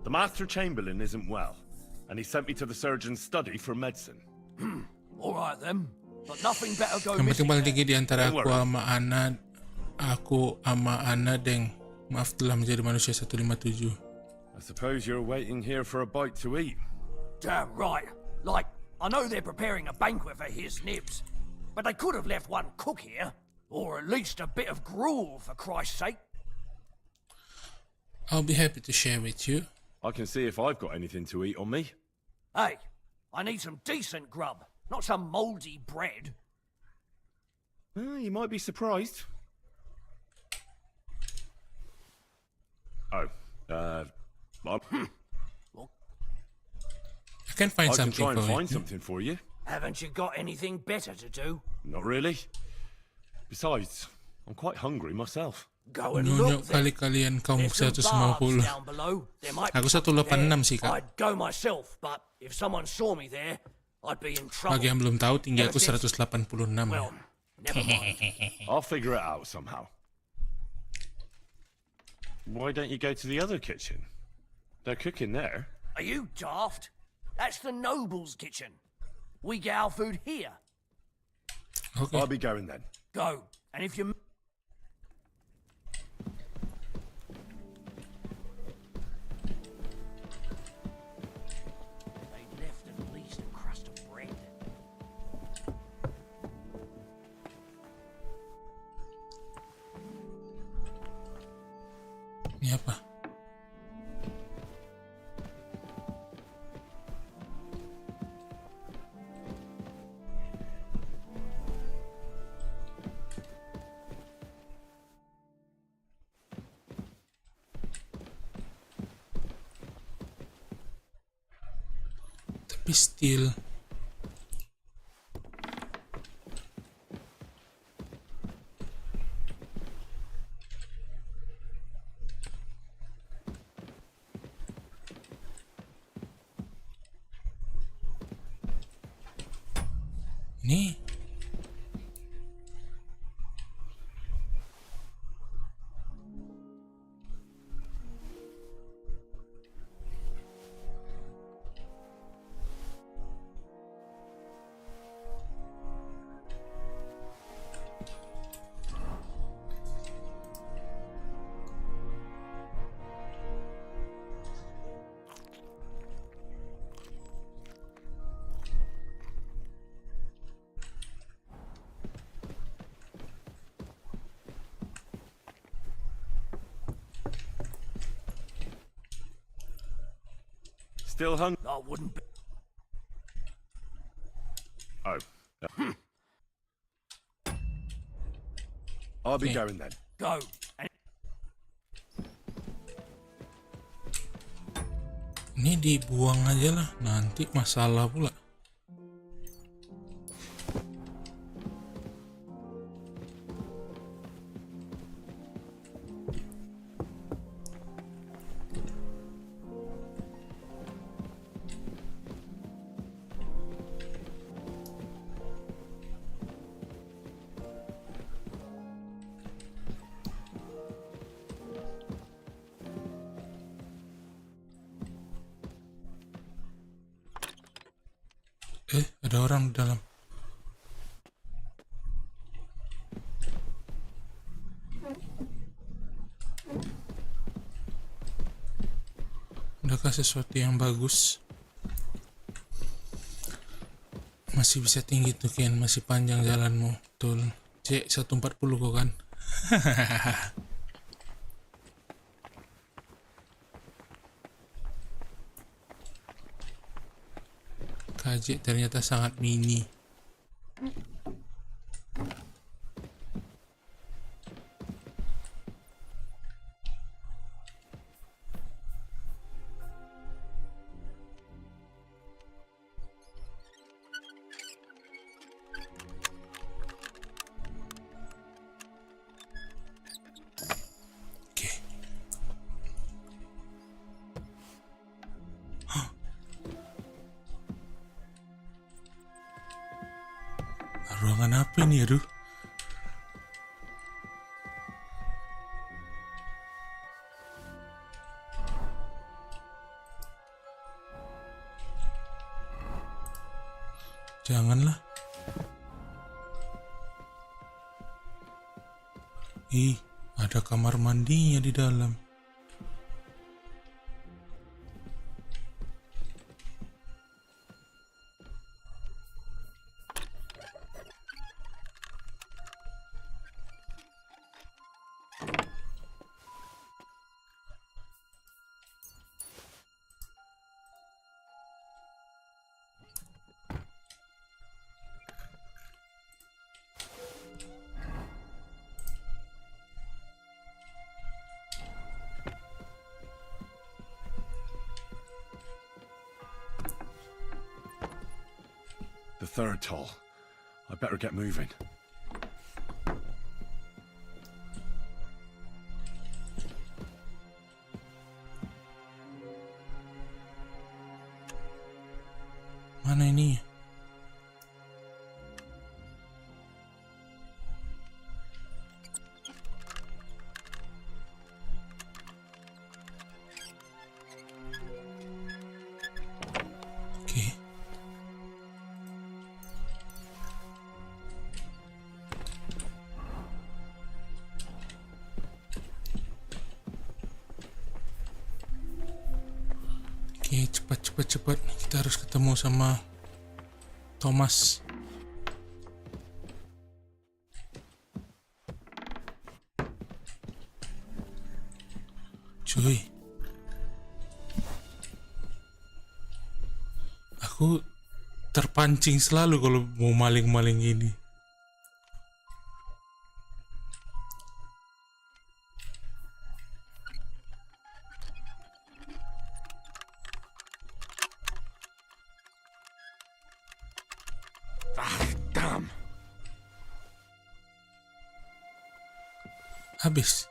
The Master Chamberlain isn't well, and he sent me to the surgeon's study for medicine. All right then, but nothing better go Yang penting missing paling there. tinggi di antara aku sama Ana Deng. Maaf telah menjadi manusia 157. I suppose you're waiting here for a bite to eat. Damn right. Like, I know they're preparing a banquet for his nibs, but they could have left one cook here, or at least a bit of gruel, for Christ's sake. I'll be happy to share with you. I can see if I've got anything to eat on me. Hey, I need some decent grub, not some mouldy bread. You might be surprised. Oh, well, I can find something try and for find you. something for you. Haven't you got anything better to do? Not really. Besides, I'm quite hungry myself. Go and Nyonya look then. kali kalian kaum There's some 150. barbs down below. There might be Aku something 186 sih, there. Kak. I'd go myself, but if someone saw me there, I'd be in trouble. Bagi yang belum tahu, tinggi aku Ever since- 186. Well, never mind. I'll figure it out somehow. Why don't you go to the other kitchen? They're cooking there. Are you daft? That's the noble's kitchen. We get our food here. Okay. I'll be going then. Go. And if you... They left at least a crust of bread. Ini apa? Tapi still nih Still hungry? I wouldn't be... Oh. I'll be Okay. going then. Go. And... ini dibuang aja lah, nanti masalah pula. Ada orang di dalam. Adakah sesuatu yang bagus? Masih bisa tinggi tuh Ken, masih panjang jalanmu. Betul. C140 kok kan? KJ ternyata sangat mini. Ruangan apa ini, aduh? Janganlah. Ih, ada kamar mandinya di dalam. The third toll. I better get moving. Mana ini? Cepat, kita harus ketemu sama Thomas. Cuy, aku terpancing selalu kalau mau maling-maling gini. Habis.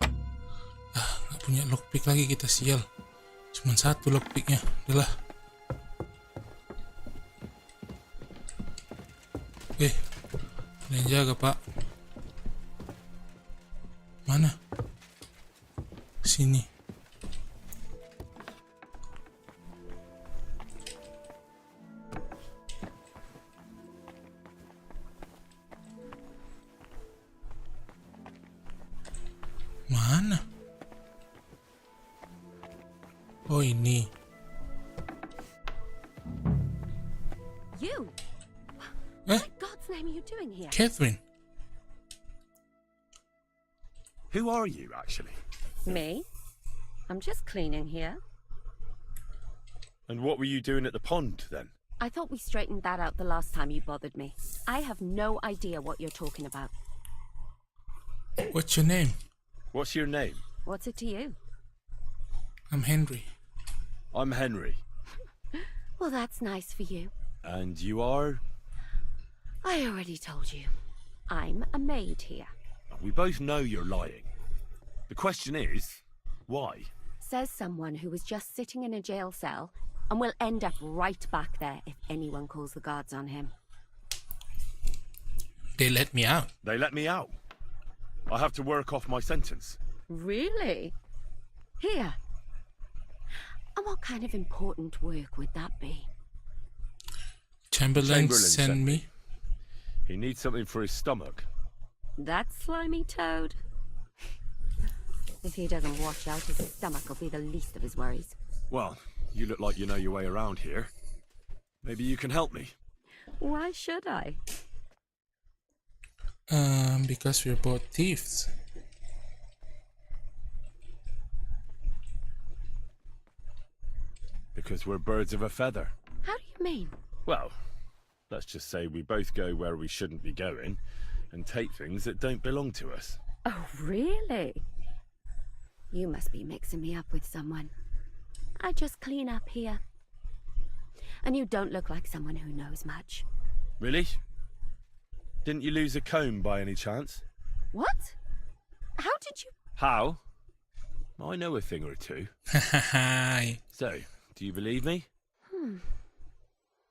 Nggak punya lockpick lagi kita, sial. Cuman satu lockpicknya, udahlah. Kalian jaga pak. Mana? Sini. Mana? Oh ini. You. What God's name are you doing here? Catherine. Who are you, actually? Me? I'm just cleaning here. And what were you doing at the pond, then? I thought we straightened that out the last time you bothered me. I have no idea what you're talking about. What's your name? What's your name? What's it to you? I'm Henry. I'm Henry. Well, that's nice for you. And you are? I already told you. I'm a maid here. We both know you're lying. The question is, why? Says someone who was just sitting in a jail cell and will end up right back there if anyone calls the guards on him. They let me out. They let me out. I have to work off my sentence. Really? Here. And what kind of important work would that be? Chamberlain sent me. He needs something for his stomach. That slimy toad? If he doesn't watch out, his stomach will be the least of his worries. Well, you look like you know your way around here. Maybe you can help me. Why should I? Because we're both thieves. Because we're birds of a feather. How do you mean? Well, let's just say we both go where we shouldn't be going and take things that don't belong to us. Oh, really? You must be mixing me up with someone. I just clean up here. And you don't look like someone who knows much. Really? Didn't you lose a comb by any chance? What? How did you... How? I know a thing or two. So, do you believe me?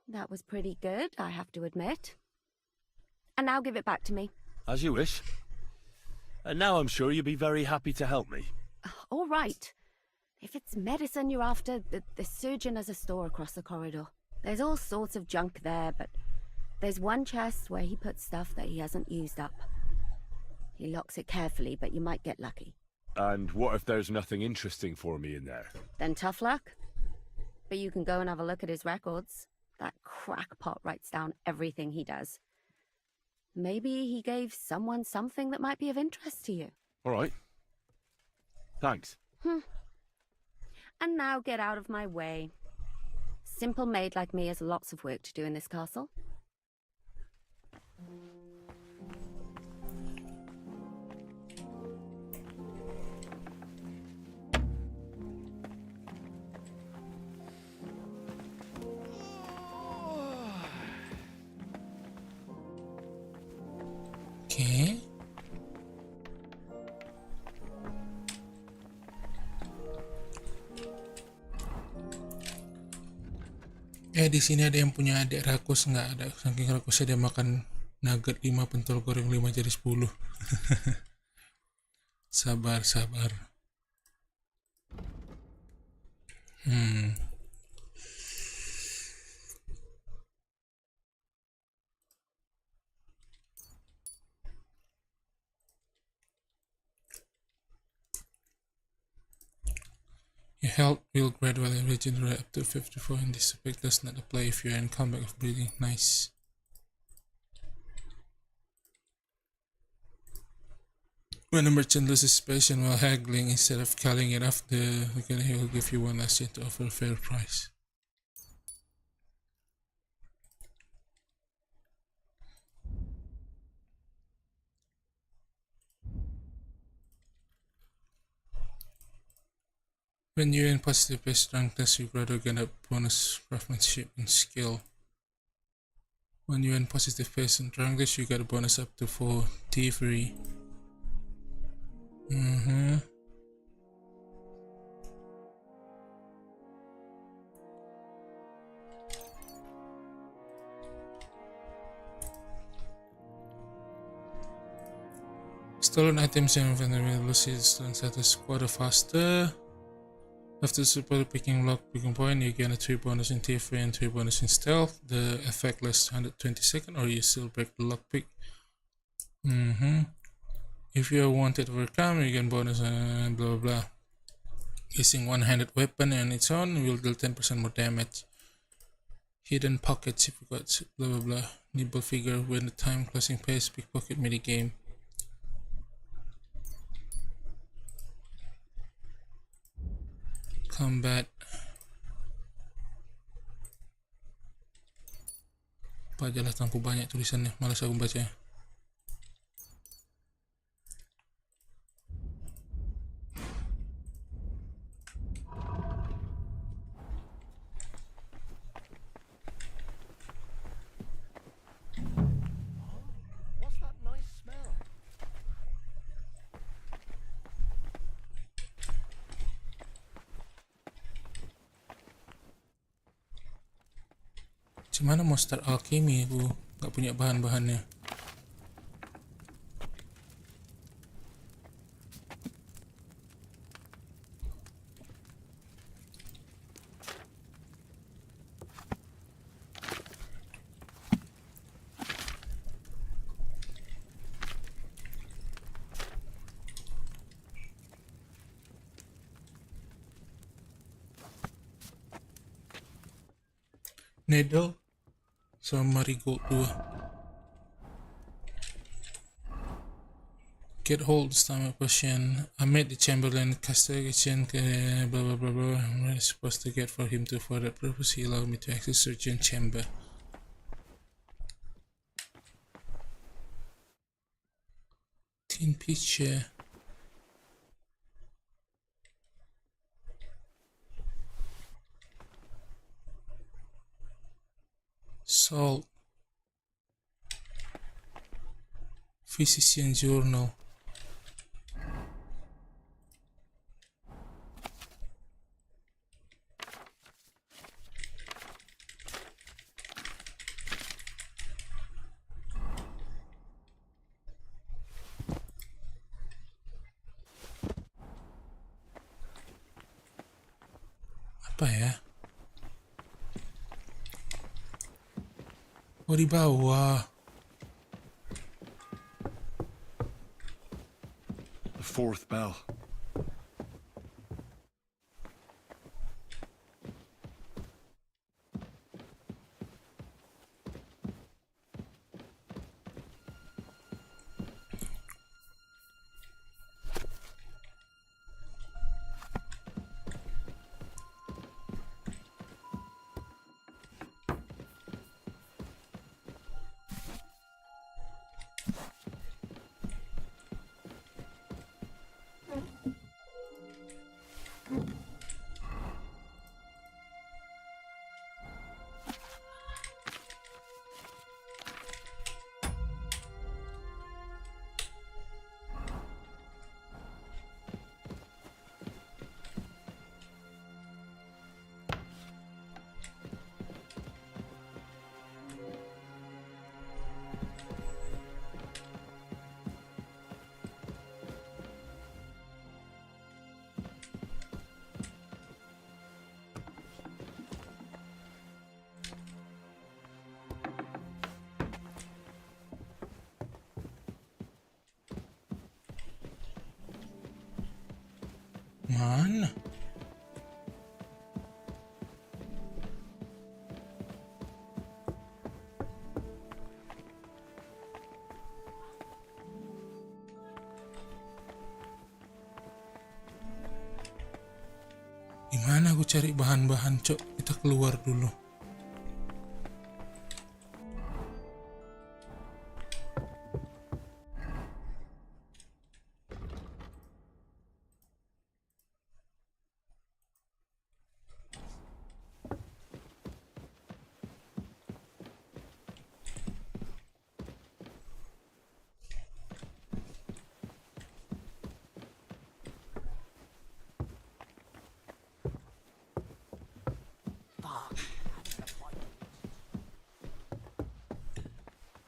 That was pretty good, I have to admit. And now give it back to me. As you wish. And now I'm sure you'll be very happy to help me. All right. If it's medicine you're after, the surgeon has a store across the corridor. There's all sorts of junk there, but there's one chest where he puts stuff that he hasn't used up. He locks it carefully, but you might get lucky. And what if there's nothing interesting for me in there? Then tough luck. But you can go and have a look at his records. That crackpot writes down everything he does. Maybe he gave someone something that might be of interest to you. All right. Thanks. And now get out of my way. Simple maid like me has lots of work to do in this castle. Okay. Di sini ada yang punya adik rakus, nggak ada. Saking rakusnya dia makan nugget 5, pentol goreng 5 jadi 10. Sabar. Your health will gradually regenerate up to 54, and this effect does not apply if you are in combat of breathing. Nice. When a merchant loses patience while haggling, instead of calling it off, he will give you one last chance to offer a fair price. When you're in positive base strength test, you gradually get a bonus craftsmanship and skill. When you're in positive base and strength test, you get a bonus up to 4 thievery. Stolen items and inventory losses turns out as quarter faster. After super picking lock picking point, you gain a 3 bonus in thievery and 3 bonus in stealth. The effect lasts 120 seconds, or you still break the lockpick. If you are wanted to overcome, you gain bonus and blah blah blah. Using one-handed weapon on its own will deal 10% more damage. Hidden pockets if you got blah blah blah. Nimble figure when the time closing pace, pickpocket minigame. Combat. Apa aja lah, terlalu banyak tulisannya, malas aku bacanya. What's that nice smell? Gimana mau start alchemy, bu? Gak punya bahan-bahannya. Needle sama marigold 2. Get hold stomach potion. I made the Chamberlain castigation blah blah blah blah. I'm supposed to get for him to for that purpose. He allowed me to access surgeon chamber. Tin picture. Salt. Physician journal. Apa ya? Oh, di bawah. The fourth bell. Mana? Gimana aku cari bahan-bahan, Cok? Kita keluar dulu.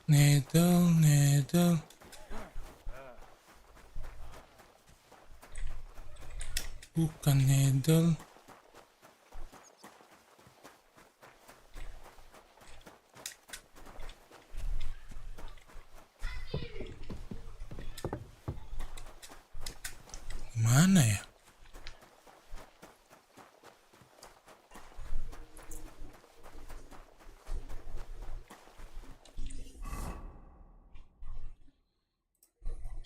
Needle. Bukan needle. Mana ya?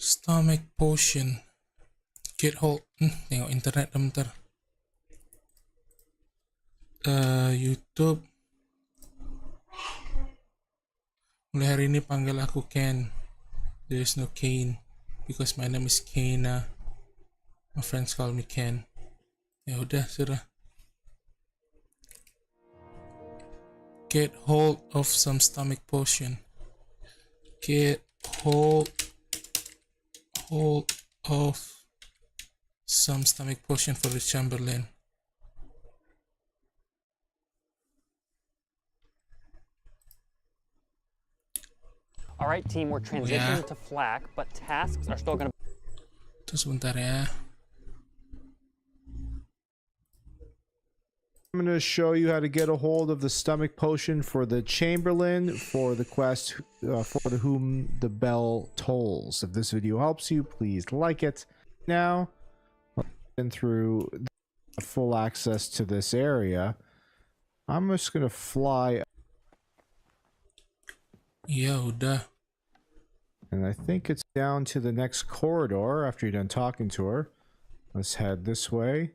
Stomach potion. Get hold. Tengok internet bentar. YouTube. Mulai hari ini panggil aku Ken. There is no Kane because my name is Kana. My friends call me Ken. Ya udah, sudah. Get hold of some stomach potion. Get hold of some stomach potion for the Chamberlain. All right, team, we're transitioning to flak, but tasks are still going to. Terus sebentar ya. I'm going to show you how to get a hold of the stomach potion for the Chamberlain for the quest for whom the bell tolls. If this video helps you, please like it. Now, been through full access to this area. I'm just gonna fly. Ya udah. And I think it's down to the next corridor after you're done talking to her. Let's head this way.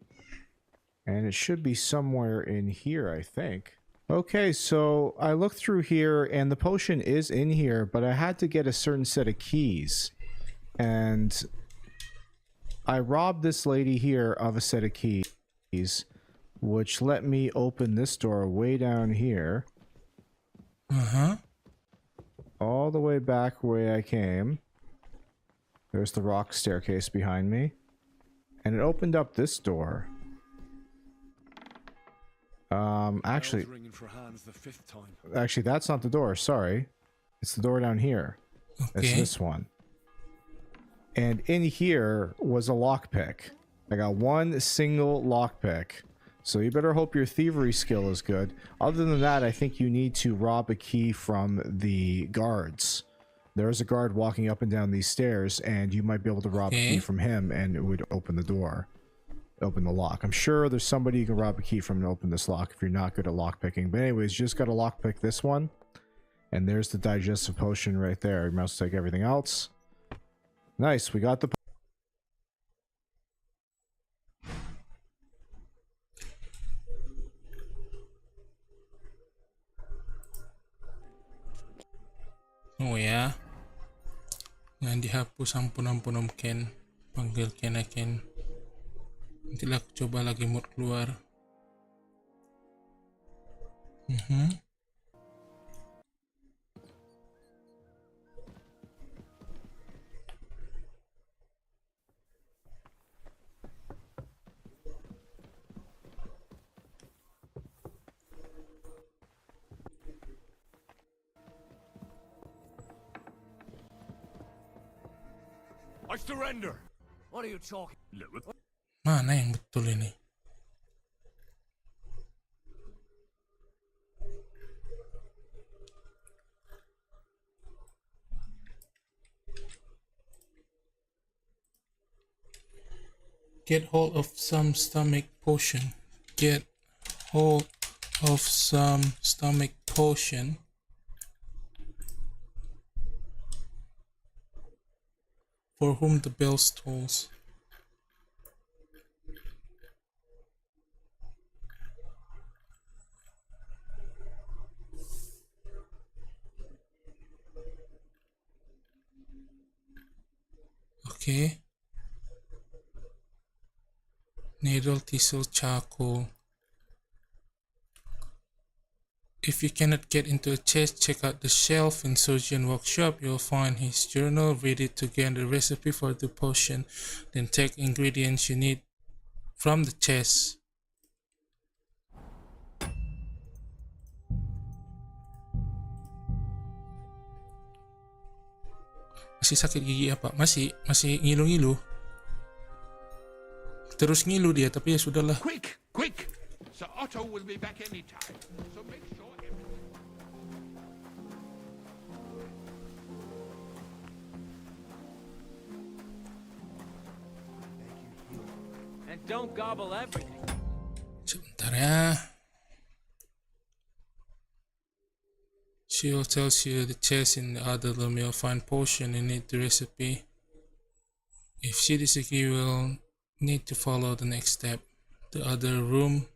And it should be somewhere in here, I think. Okay, so I looked through here and the potion is in here, but I had to get a certain set of keys. And I robbed this lady here of a set of keys, which let me open this door way down here. Uh-huh. All the way back where I came. There's the rock staircase behind me. And it opened up this door. Actually, that's not the door. Sorry. It's the door down here. Okay. It's this one. And in here was a lockpick. I got one single lockpick. So you better hope your thievery skill is good. Other than that, I think you need to rob a key from the guards. There's a guard walking up and down these stairs, and you might be able to rob a key from him, and it would open the door. Open the lock. I'm sure there's somebody you can rob a key from and open this lock if you're not good at lockpicking. But anyways, you just gotta lockpick this one. And there's the digestive potion right there. You must take everything else. Nice, we got the... Oh ya. Jangan dihapus, ampun Ken. Panggil Ken. Nantilah aku coba lagi mood keluar. I surrender. What are you talking? Mana yang betul ini? Get hold of some stomach potion. Get hold of some stomach potion. For whom the bell tolls. Okay. Needle, thistle, charcoal. If you cannot get into a chest, check out the shelf in Surgeon Workshop. You'll find his journal. Read it to get the recipe for the potion. Then take ingredients you need from the chest. Masih sakit gigi apa? Masih ngilu-ngilu. Terus ngilu dia, tapi ya sudahlah. Quick! Sir Otto will be back any time, so make sure And don't gobble everything. Sebentar ya. She'll tells you the chest in the other room. You'll find potion and need the recipe. If she disagrees, you will need to follow the next step. The other room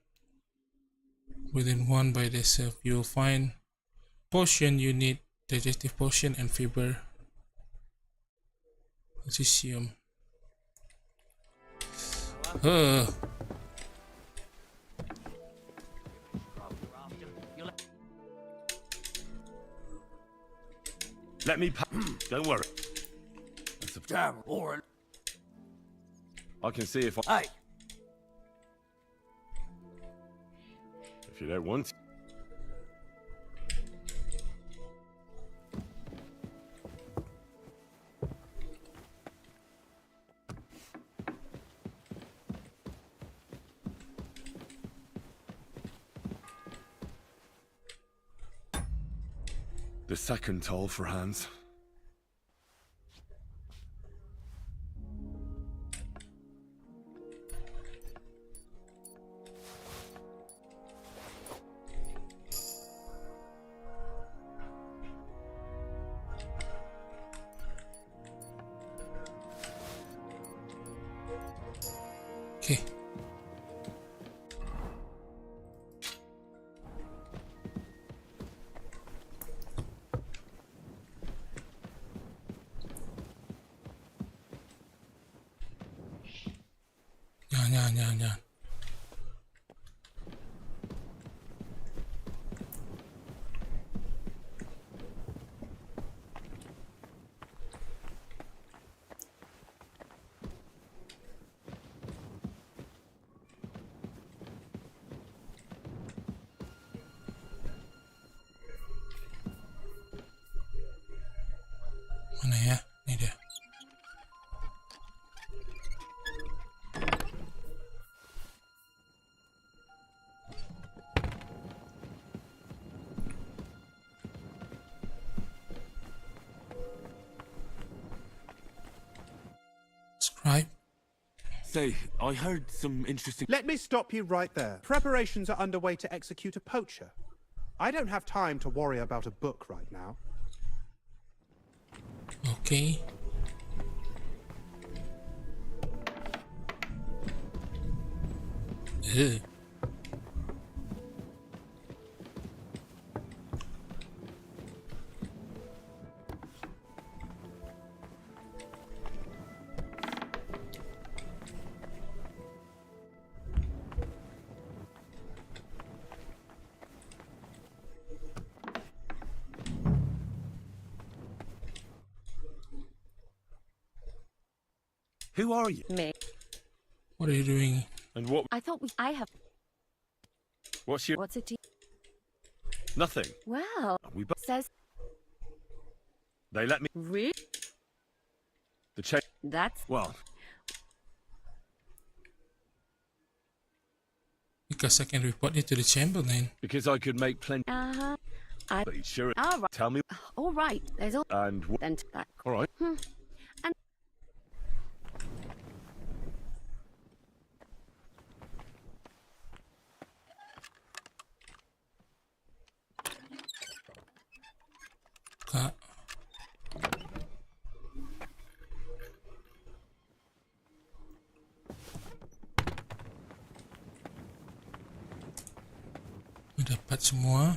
within one by itself. You will find potion you need, digestive potion and fiber. Potassium. Let me don't worry. That's a damn or I can see if I... Hey! If you don't want to. The second toll for Hans. Jangan. Mana ya? Ini dia. Scribe. Say, I heard some interesting... Let me stop you right there. Preparations are underway to execute a poacher. I don't have time to worry about a book right now. Okay. Ugh. Who are you? Me. What are you doing? And what? I thought I have. What's your? What's it to? Nothing. Well, We says. They let me. Really? The chain. That's. Well. Because I can report it to the Chamberlain. Because I could make plenty. I. But sure. All right. Tell me. All right. There's all. And what? Then that. All right. And. Kak. Dapat semua.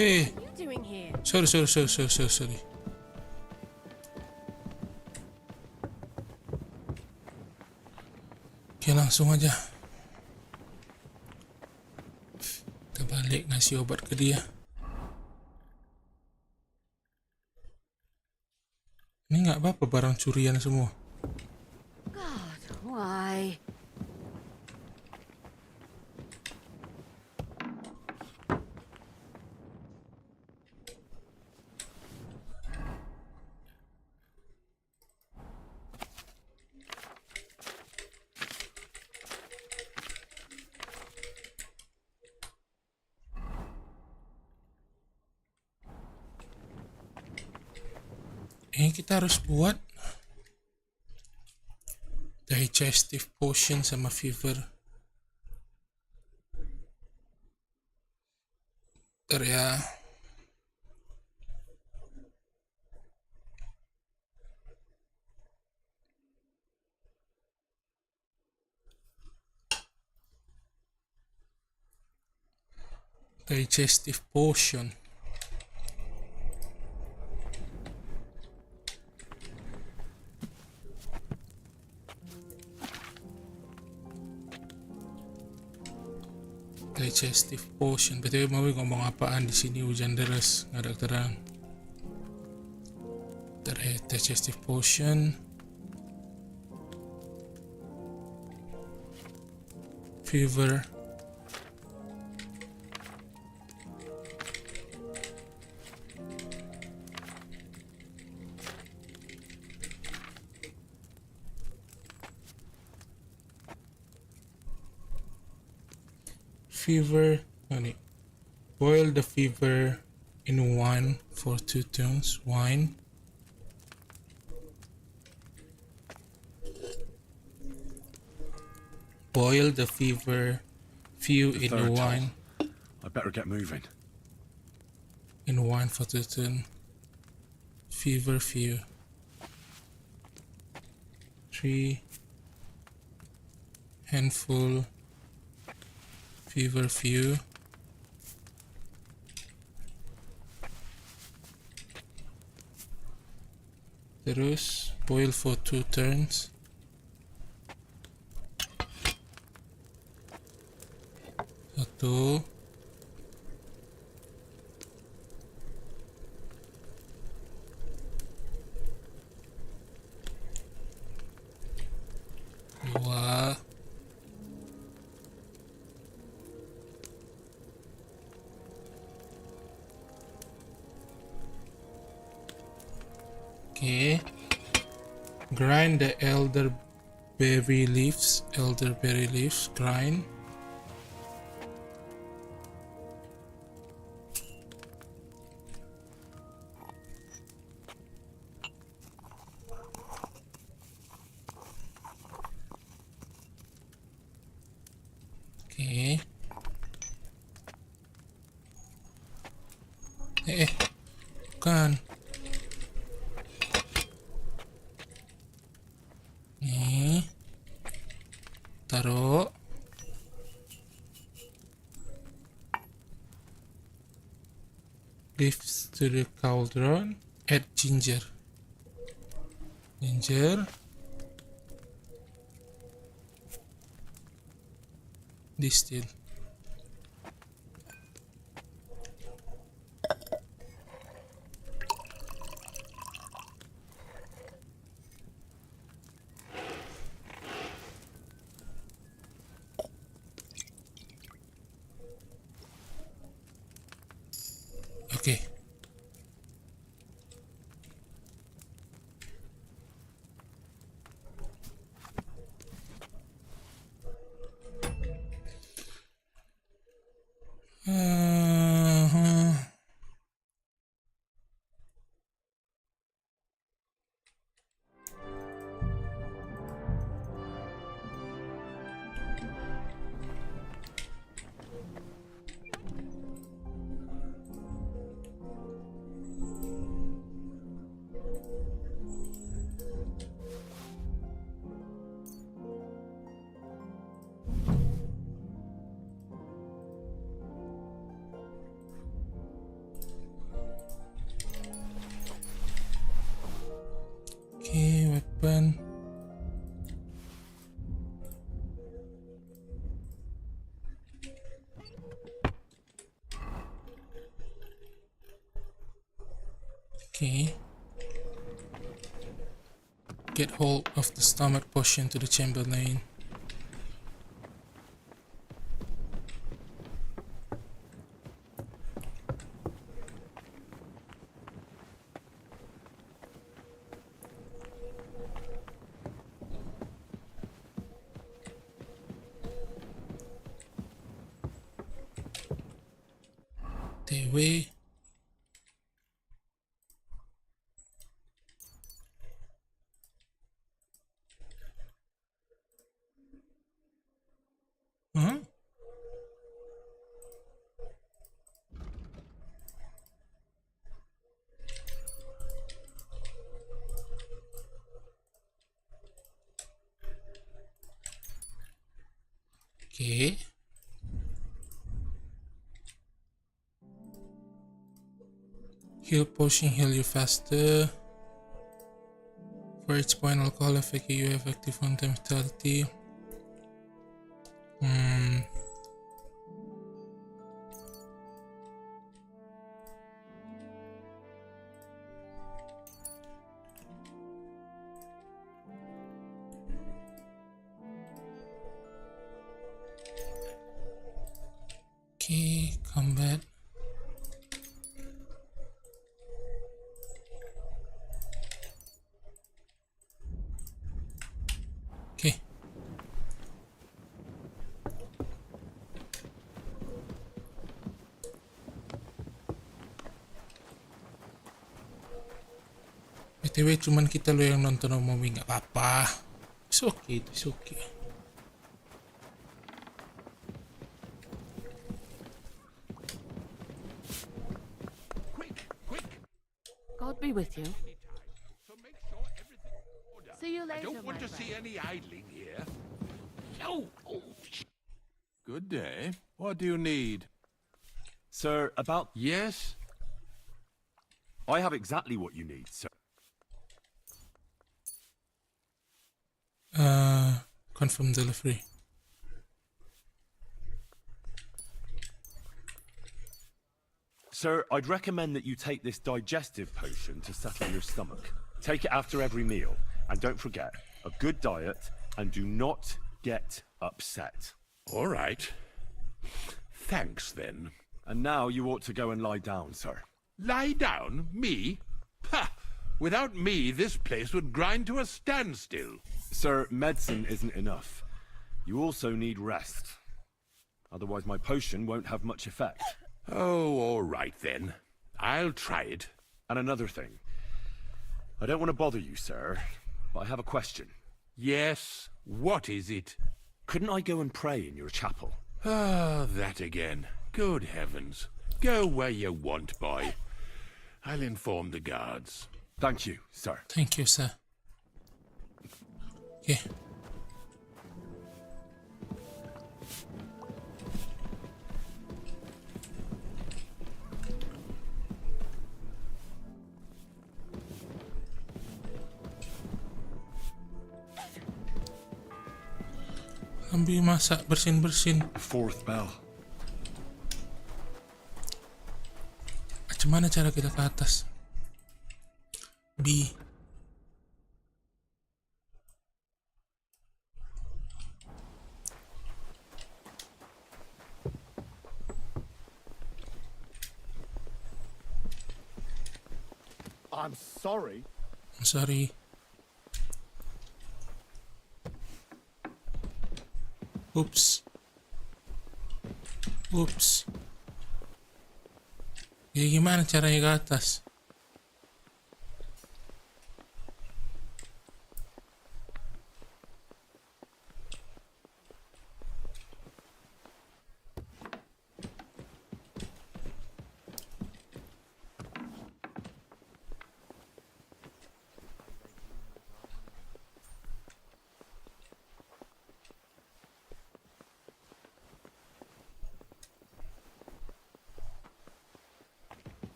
Hey. What are you doing here? Sorry. Oke, langsung aja. Kita balik ngasih obat ke dia. Ini nggak apa-apa barang curian semua. God, why? Kita harus buat digestive potion sama fever. Bentar ya. Digestive potion. Digestive potion. Betul mau ngomong apaan di sini, hujan deras nggak ada terang. Digestive potion. Fever. Fever, boil the fever in wine for 2 turns. Wine. Boil the fever View The in third wine. tile. I better get moving. In wine for the turn. Fever view. 3. Handful. Fever view. Terus boil for 2 turns. Satu. Dua. Okay. Grind the elderberry leaves. Grind. Okay. Bukan. Nih. Taruh. Leaves to the cauldron. Add ginger. Distill. Okay. Okay, weapon. Okay. Get hold of the stomach potion to the Chamberlain. Way. Huh? Okay. Heal potion, heal you faster. For each point alcohol effect, you have active one-time vitality. Okay, combat. Okay. BTW cuman kita lo yang nonton movie, nggak apa-apa. It's okay, it's okay. be with you. See you I later, don't want my to see friend. any idling here. Oh. Good day. What do you need? Sir, about... Yes? I have exactly what you need, sir. Confirm delivery. Sir, I'd recommend that you take this digestive potion to settle your stomach. Take it after every meal. And don't forget, a good diet, and do not get upset. All right. Thanks, then. And now you ought to go and lie down, sir. Lie down? Me? Ha! Without me, this place would grind to a standstill. Sir, medicine isn't enough. You also need rest. Otherwise my potion won't have much effect. Oh, all right then. I'll try it. And another thing. I don't want to bother you, sir, but I have a question. Yes? What is it? Couldn't I go and pray in your chapel? Ah, that again. Good heavens. Go where you want, boy. I'll inform the guards. Thank you, sir. Thank you, sir. Okay. Ambil masak, bersin-bersin. Fourth bell. Macam mana cara kita ke atas? B. I'm sorry. I'm sorry. Oops. Oops. Jadi gimana caranya ke atas?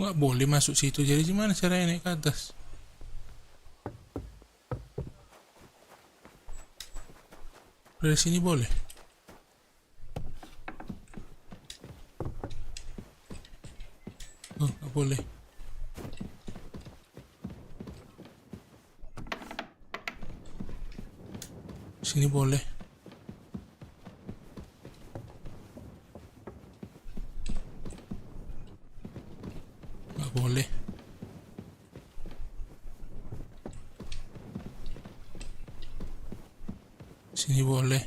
Nggak boleh masuk situ, jadi gimana caranya naik ke atas? Dari sini boleh? Oh, nggak boleh. Sini boleh. Boleh. Sini boleh.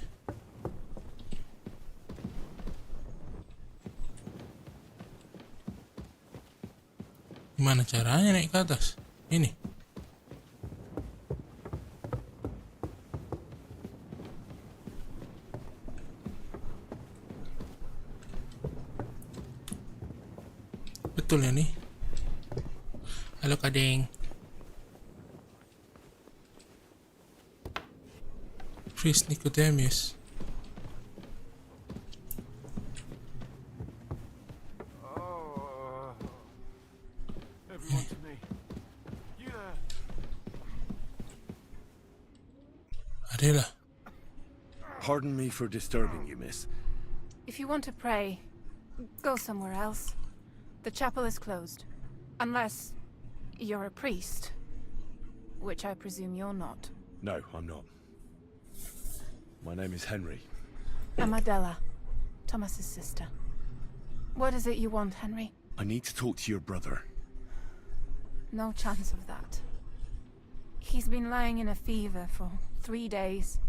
Gimana caranya naik ke atas? Ini. Betul ya nih? Halo Kadeng. Priest Nicodemus. Everyone to me. You there? Adela. Pardon me for disturbing you, miss. If you want to pray, go somewhere else. The chapel is closed. Unless you're a priest. Which I presume you're not. No, I'm not. My name is Henry. I'm Adela, Thomas's sister. What is it you want, Henry? I need to talk to your brother. No chance of that. He's been lying in a fever for 3 days.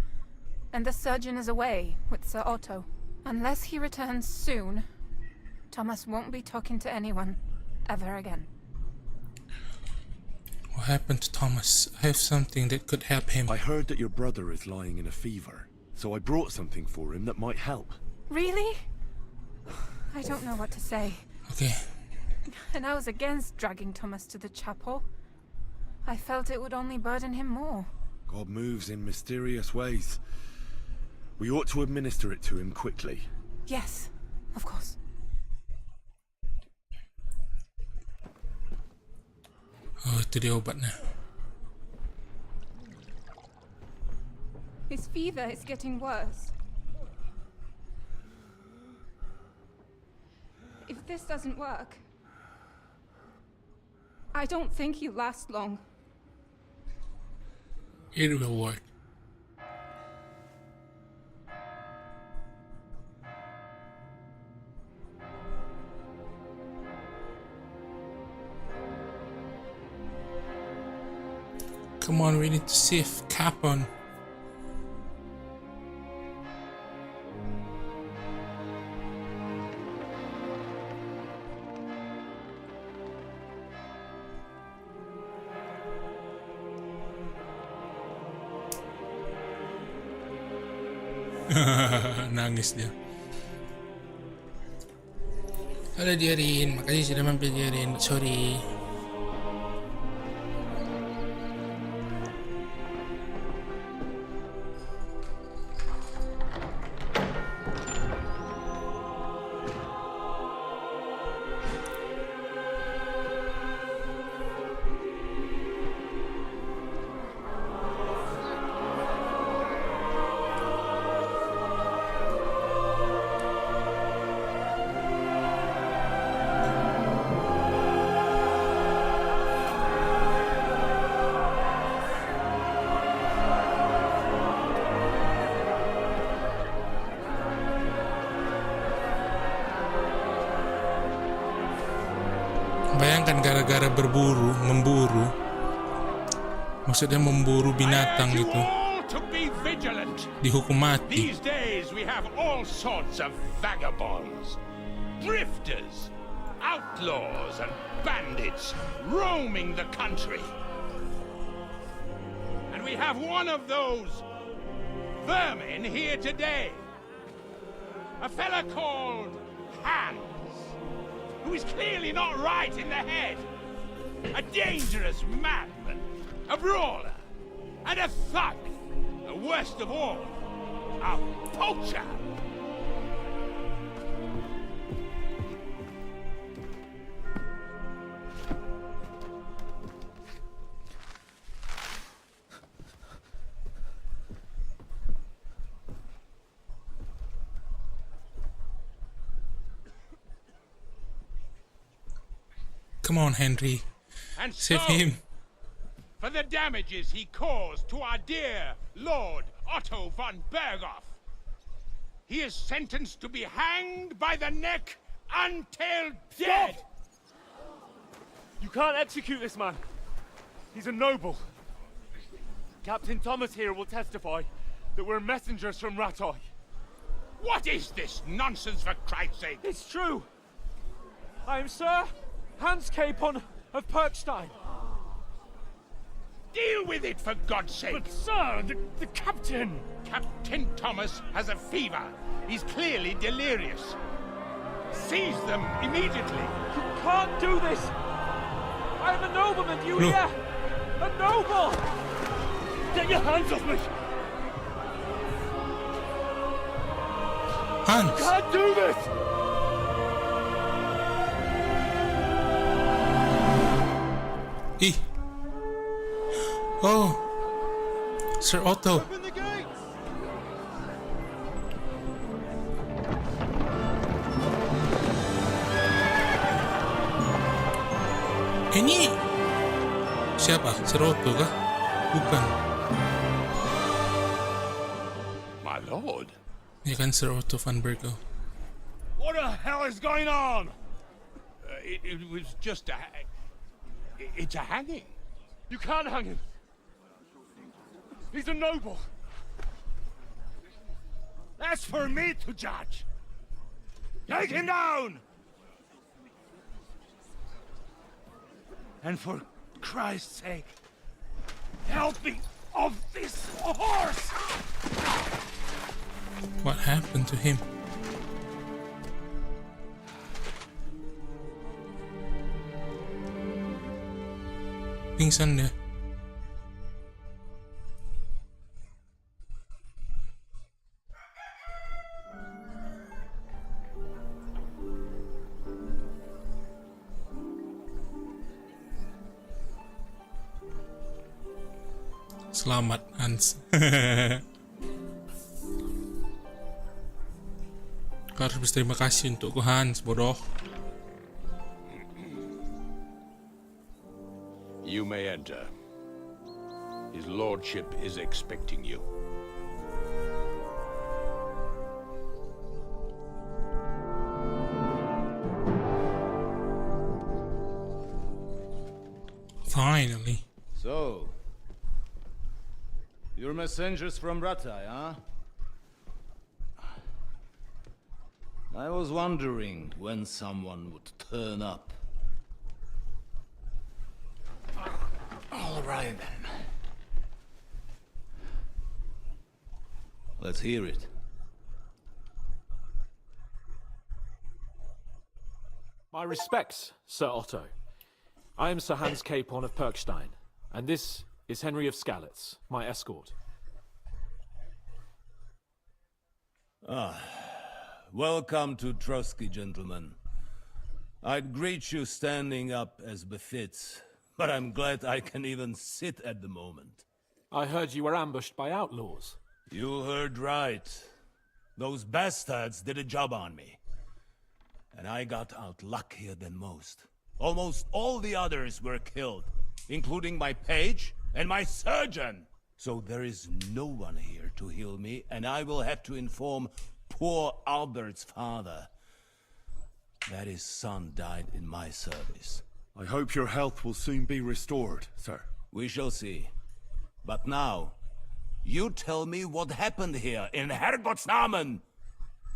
And the surgeon is away with Sir Otto. Unless he returns soon, Thomas won't be talking to anyone ever again. What happened to Thomas? I have something that could help him. I heard that your brother is lying in a fever, so I brought something for him that might help. Really? I don't know what to say. Okay. And I was against dragging Thomas to the chapel. I felt it would only burden him more. God moves in mysterious ways. We ought to administer it to him quickly. Yes, of course. Oh, itu dia obatnya. His fever is getting worse. If this doesn't work, I don't think he'll last long. It will work. Come on, we need to save Capon. Nangis dia. Halo Diarin, makasih sudah mampir Diarin. Sorry. Bayangkan gara-gara memburu, maksudnya memburu binatang gitu, dihukum mati. These days we have all sorts of vagabonds, drifters, outlaws and bandits roaming the country. And we have one of those vermin here today. A fella called Hans, who is clearly not right in the head. A dangerous madman, a brawler, and a thug. The worst of all, a poacher. Come on, Henry. And save so, him. For the damages he caused to our dear Lord Otto von Berghoff, he is sentenced to be hanged by the neck until dead. You can't execute this man. He's a noble. Captain Thomas here will testify that we're messengers from Ratoi. What is this nonsense, for Christ's sake? It's true. I am Sir Hans Capon of Perkstein. Deal with it, for God's sake. But sir, the captain... Captain Thomas has a fever. He's clearly delirious. Seize them immediately. You can't do this. I am a nobleman, do you hear? A noble! Get your hands off me! Hans! You can't do this! Oh, Sir Otto. Open the gates! Ini siapa? Sir Otto kah? Bukan. My lord. Ya kan Sir Otto van Bergo. What the hell is going on? It was just a... It's a hanging. You can't hang him. He's a noble. That's for me to judge. Take him down! And for Christ's sake, help me off this horse! What happened to him? Pingsan dia. Selamat Hans. Kau harus berterima kasih untukku Hans, bodoh. You may enter. His lordship is expecting you. Finally. So, you're messengers from Ratai, huh? I was wondering when someone would turn up. All right then. Let's hear it. My respects, Sir Otto. I am Sir Hans Capon of Perkstein, and this is Henry of Skalitz, my escort. Welcome to Trotsky, gentlemen. I'd greet you standing up as befits, but I'm glad I can even sit at the moment. I heard you were ambushed by outlaws. You heard right. Those bastards did a job on me. And I got out luckier than most. Almost all the others were killed, including my page and my surgeon. So there is no one here to heal me, and I will have to inform poor Albert's father that his son died in my service. I hope your health will soon be restored, sir. We shall see. But now, you tell me what happened here in Herrgottsnamen.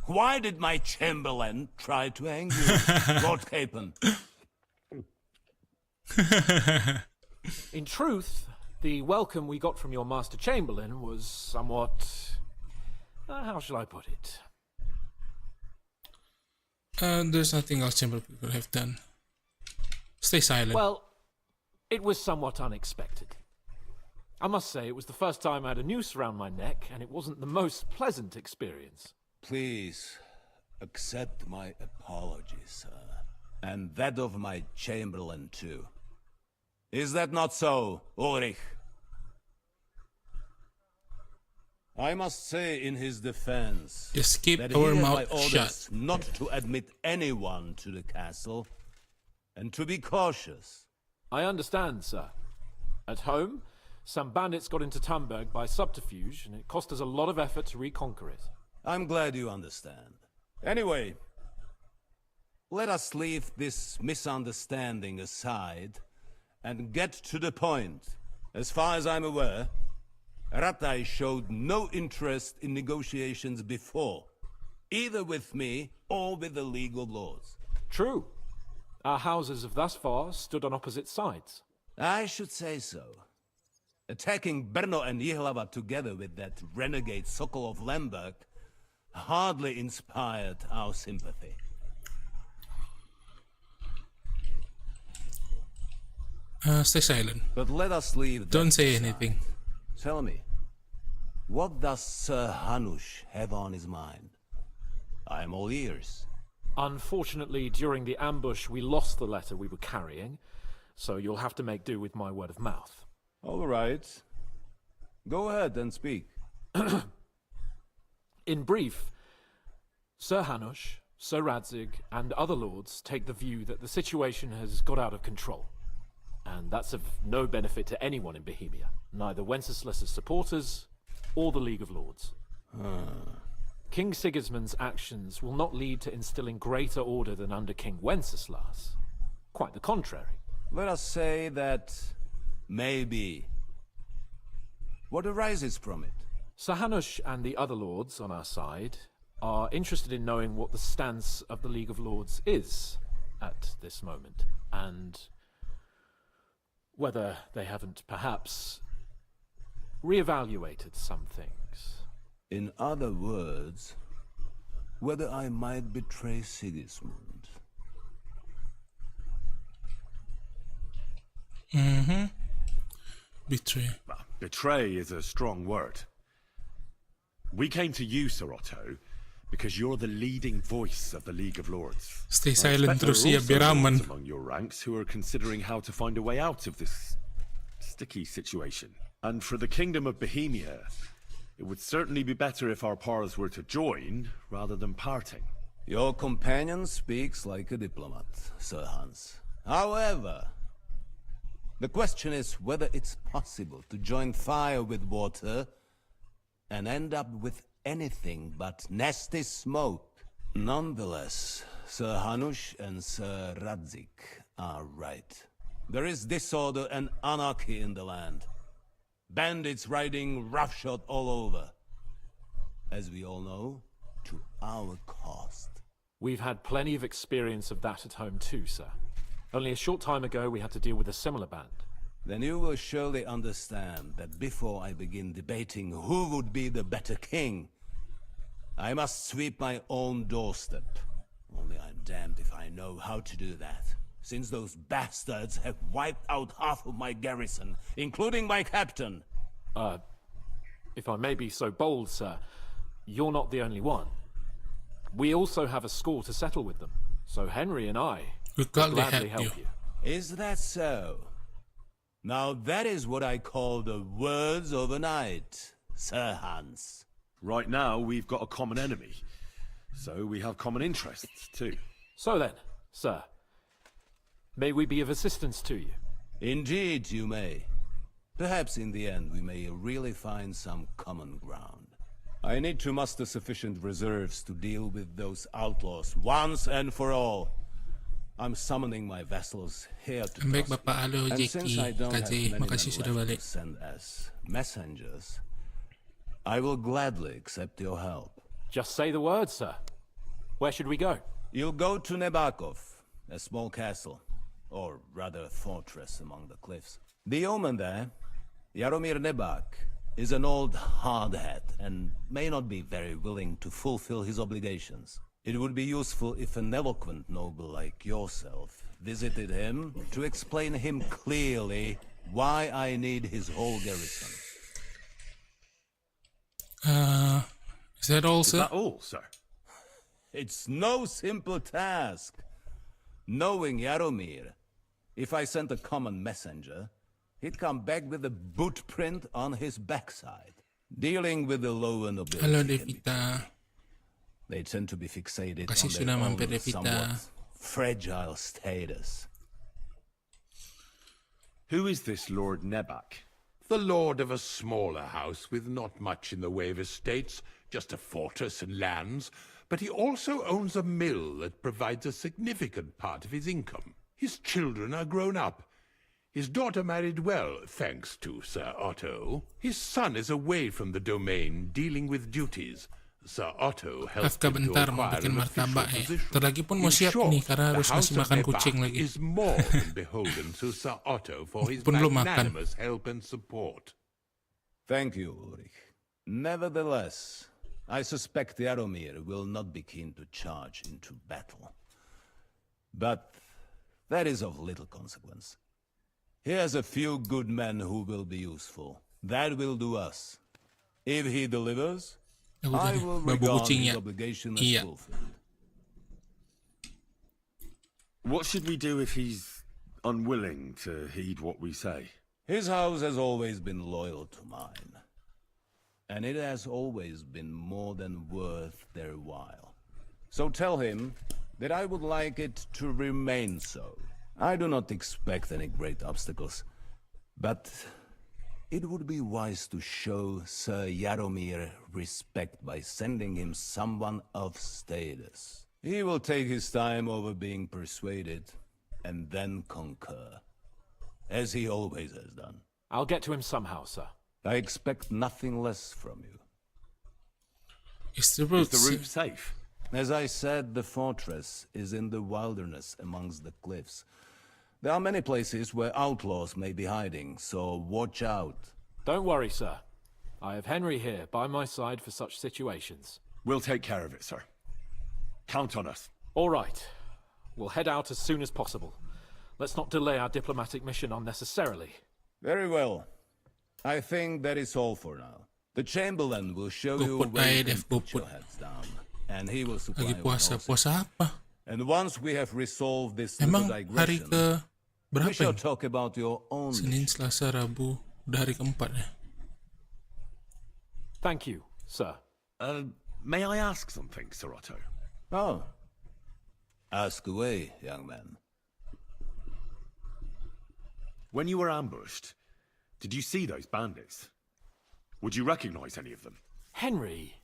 Why did my chamberlain try to hang you, Lord Capon? In truth, the welcome we got from your Master Chamberlain was somewhat... how shall I put it? There's nothing else Chamberlain could have done. Stay silent. Well, it was somewhat unexpected. I must say, it was the first time I had a noose around my neck, and it wasn't the most pleasant experience. Please, accept my apologies, sir. And that of my chamberlain, too. Is that not so, Ulrich? I must say in his defense just keep that our he had mouth my orders shut. not to admit anyone to the castle, and to be cautious. I understand, sir. At home, some bandits got into Tamberg by subterfuge, and it cost us a lot of effort to reconquer it. I'm glad you understand. Anyway, let us leave this misunderstanding aside and get to the point. As far as I'm aware, Ratai showed no interest in negotiations before, either with me or with the League of Lords. True. Our houses have thus far stood on opposite sides. I should say so. Attacking Brno and Jihlava together with that renegade Sokol of Lemberg hardly inspired our sympathy. Stay silent. But let us leave. Don't say anything. Tell me, what does Sir Hanush have on his mind? I am all ears. Unfortunately, during the ambush, we lost the letter we were carrying, so you'll have to make do with my word of mouth. All right. Go ahead and speak. In brief, Sir Hanush, Sir Radzig, and other lords take the view that the situation has got out of control. And that's of no benefit to anyone in Bohemia, neither Wenceslas's supporters or the League of Lords. King Sigismund's actions will not lead to instilling greater order than under King Wenceslas. Quite the contrary. Let us say that maybe. What arises from it? Sir Hanush and the other lords on our side are interested in knowing what the stance of the League of Lords is at this moment, and whether they haven't perhaps reevaluated some things. In other words, whether I might betray Sigismund. Betray. Well, betray is a strong word. We came to you, Sir Otto, because you're the leading voice of the League of Lords. Stay I silent expect terus there are ya, also biar aman. lords among your ranks who are considering how to find a way out of this sticky situation. And for the Kingdom of Bohemia, it would certainly be better if our paths were to join rather than parting. Your companion speaks like a diplomat, Sir Hans. However, the question is whether it's possible to join fire with water and end up with anything but nasty smoke. Nonetheless, Sir Hanush and Sir Radzik are right. There is disorder and anarchy in the land. Bandits riding roughshod all over. As we all know, to our cost. We've had plenty of experience of that at home too, sir. Only a short time ago we had to deal with a similar band. Then you will surely understand that before I begin debating who would be the better king, I must sweep my own doorstep. Only I'm damned if I know how to do that, since those bastards have wiped out half of my garrison, including my captain. If I may be so bold, sir, you're not the only one. We also have a score to settle with them, so Henry and I will gladly help you. Is that so? Now that is what I call the words of a knight, Sir Hans. Right now, we've got a common enemy, so we have common interests too. So then, sir, may we be of assistance to you? Indeed you may. Perhaps in the end we may really find some common ground. I need to muster sufficient reserves to deal with those outlaws once and for all. I'm summoning my vessels here to Baik Bapak, halo and Jeki, since I don't have Kaji, many makasih men sudah left balik. to send as messengers, I will gladly accept your help. Just say the word, sir. Where should we go? You'll go to Nebakov, a small castle, or rather a fortress among the cliffs. The yeoman there, Jaromir Nebak, is an old hardhat and may not be very willing to fulfill his obligations. It would be useful if an eloquent noble like yourself visited him to explain him clearly why I need his whole garrison. Is that all, sir? Is that all, sir? It's no simple task. Knowing Jaromir, if I sent a common messenger, he'd come back with a boot print on his backside. Dealing with the lower nobility. Halo Devita. They tend to be fixated Kasih on sudah their mampir, own Devita. somewhat fragile status. Who is this Lord Nebak? The lord of a smaller house with not much in the way of estates, just a fortress and lands, but he also owns a mill that provides a significant part of his income. His children are grown up. His daughter married well, thanks to Sir Otto. His son is away from the domain, dealing with duties. Sir Otto helped Afka him to bentar mau acquire bikin an official martabak ya. position. Ntar lagi pun mau In siap short, nih karena the harus house ngasih of makan Nebak kucing lagi. is more than beholden to Sir Otto for his Pun belum makan. magnanimous help and support. Thank you, Ulrich. Nevertheless, I suspect Jaromir will not be keen to charge into battle. But that is of little consequence. He has a few good men who will be useful. That will do us. If he delivers, I will regard his obligation as fulfilled. What should we do if he's unwilling to heed what we say? His house has always been loyal to mine. And it has always been more than worth their while. So tell him that I would like it to remain so. I do not expect any great obstacles, but it would be wise to show Sir Jaromir respect by sending him someone of status. He will take his time over being persuaded, and then concur, as he always has done. I'll get to him somehow, sir. I expect nothing less from you. Is the route safe? As I said, the fortress is in the wilderness amongst the cliffs. There are many places where outlaws may be hiding, so watch out. Don't worry, sir. I have Henry here by my side for such situations. We'll take care of it, sir. Count on us. All right. We'll head out as soon as possible. Let's not delay our diplomatic mission unnecessarily. Very well. I think that is all for now. The Chamberlain will show you Goput where you aja can deh, put goput. your heads down, and he will supply Lagi you with puasa, horses. puasa apa? And once we have resolved this Emang little hari digression, ke we berapa shall ini? talk about your own. Senin, Selasa, Rabu. Udah hari keempat ya. Thank you, sir. May I ask something, Sir Otto? Oh. Ask away, young man. When you were ambushed, did you see those bandits? Would you recognize any of them? Henry,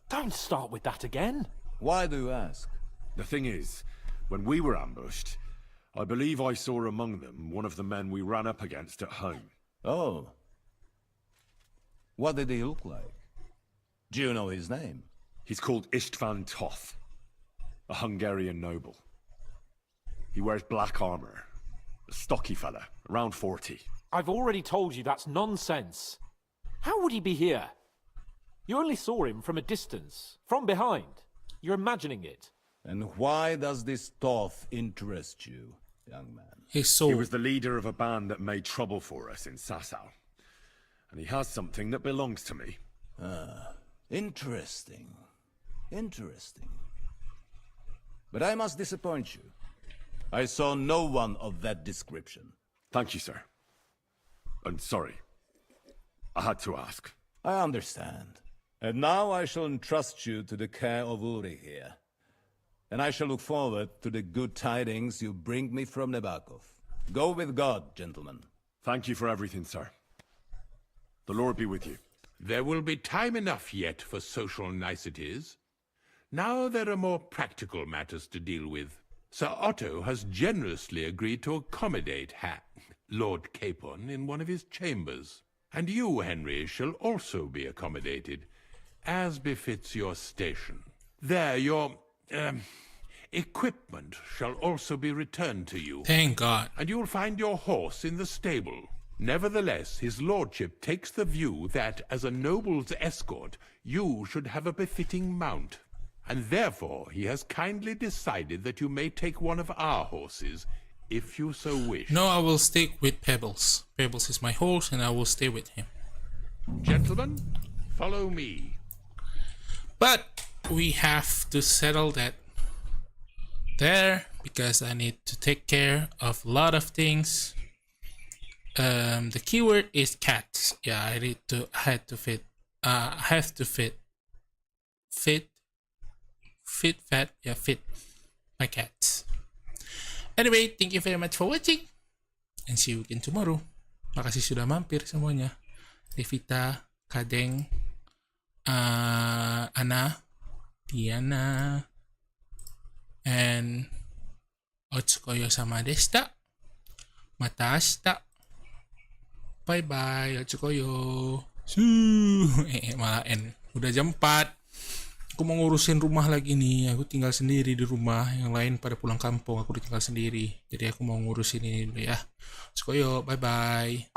don't start with that again. Why do you ask? The thing is, when we were ambushed, I believe I saw among them one of the men we ran up against at home. Oh. What did he look like? Do you know his name? He's called Istvan Toth, a Hungarian noble. He wears black armor. A stocky fella, around 40. I've already told you that's nonsense. How would he be here? You only saw him from a distance, from behind. You're imagining it. And why does this Toth interest you, young man? He was the leader of a band that made trouble for us in Sasau. And he has something that belongs to me. Ah, interesting. Interesting. But I must disappoint you. I saw no one of that description. Thank you, sir. And sorry. I had to ask. I understand. And now I shall entrust you to the care of Uri here. And I shall look forward to the good tidings you bring me from Nebakov. Go with God, gentlemen. Thank you for everything, sir. The Lord be with you. There will be time enough yet for social niceties. Now there are more practical matters to deal with. Sir Otto has generously agreed to accommodate Lord Capon in one of his chambers. And you, Henry, shall also be accommodated, as befits your station. There, your equipment shall also be returned to you. Thank God. And you'll find your horse in the stable. Nevertheless, his lordship takes the view that, as a noble's escort, you should have a befitting mount. And therefore he has kindly decided that you may take one of our horses, if you so wish. No, I will stick with Pebbles. Pebbles is my horse, and I will stay with him. Gentlemen, follow me. But we have to settle that there, because I need to take care of a lot of things. The keyword is cats. Yeah, I have to fit my cats. Anyway, thank you very much for watching, and see you again tomorrow. Makasih sudah mampir semuanya. Devita, Kadeng, Ana, Diana, and Otsukoyo sama Desta. Matasta. Bye bye Otsukoyo. Malah N. Udah jam 4. Aku mau ngurusin rumah lagi nih. Aku tinggal sendiri di rumah. Yang lain pada pulang kampung. Aku tinggal sendiri. Jadi aku mau ngurusin ini dulu ya. Otsukoyo, bye bye.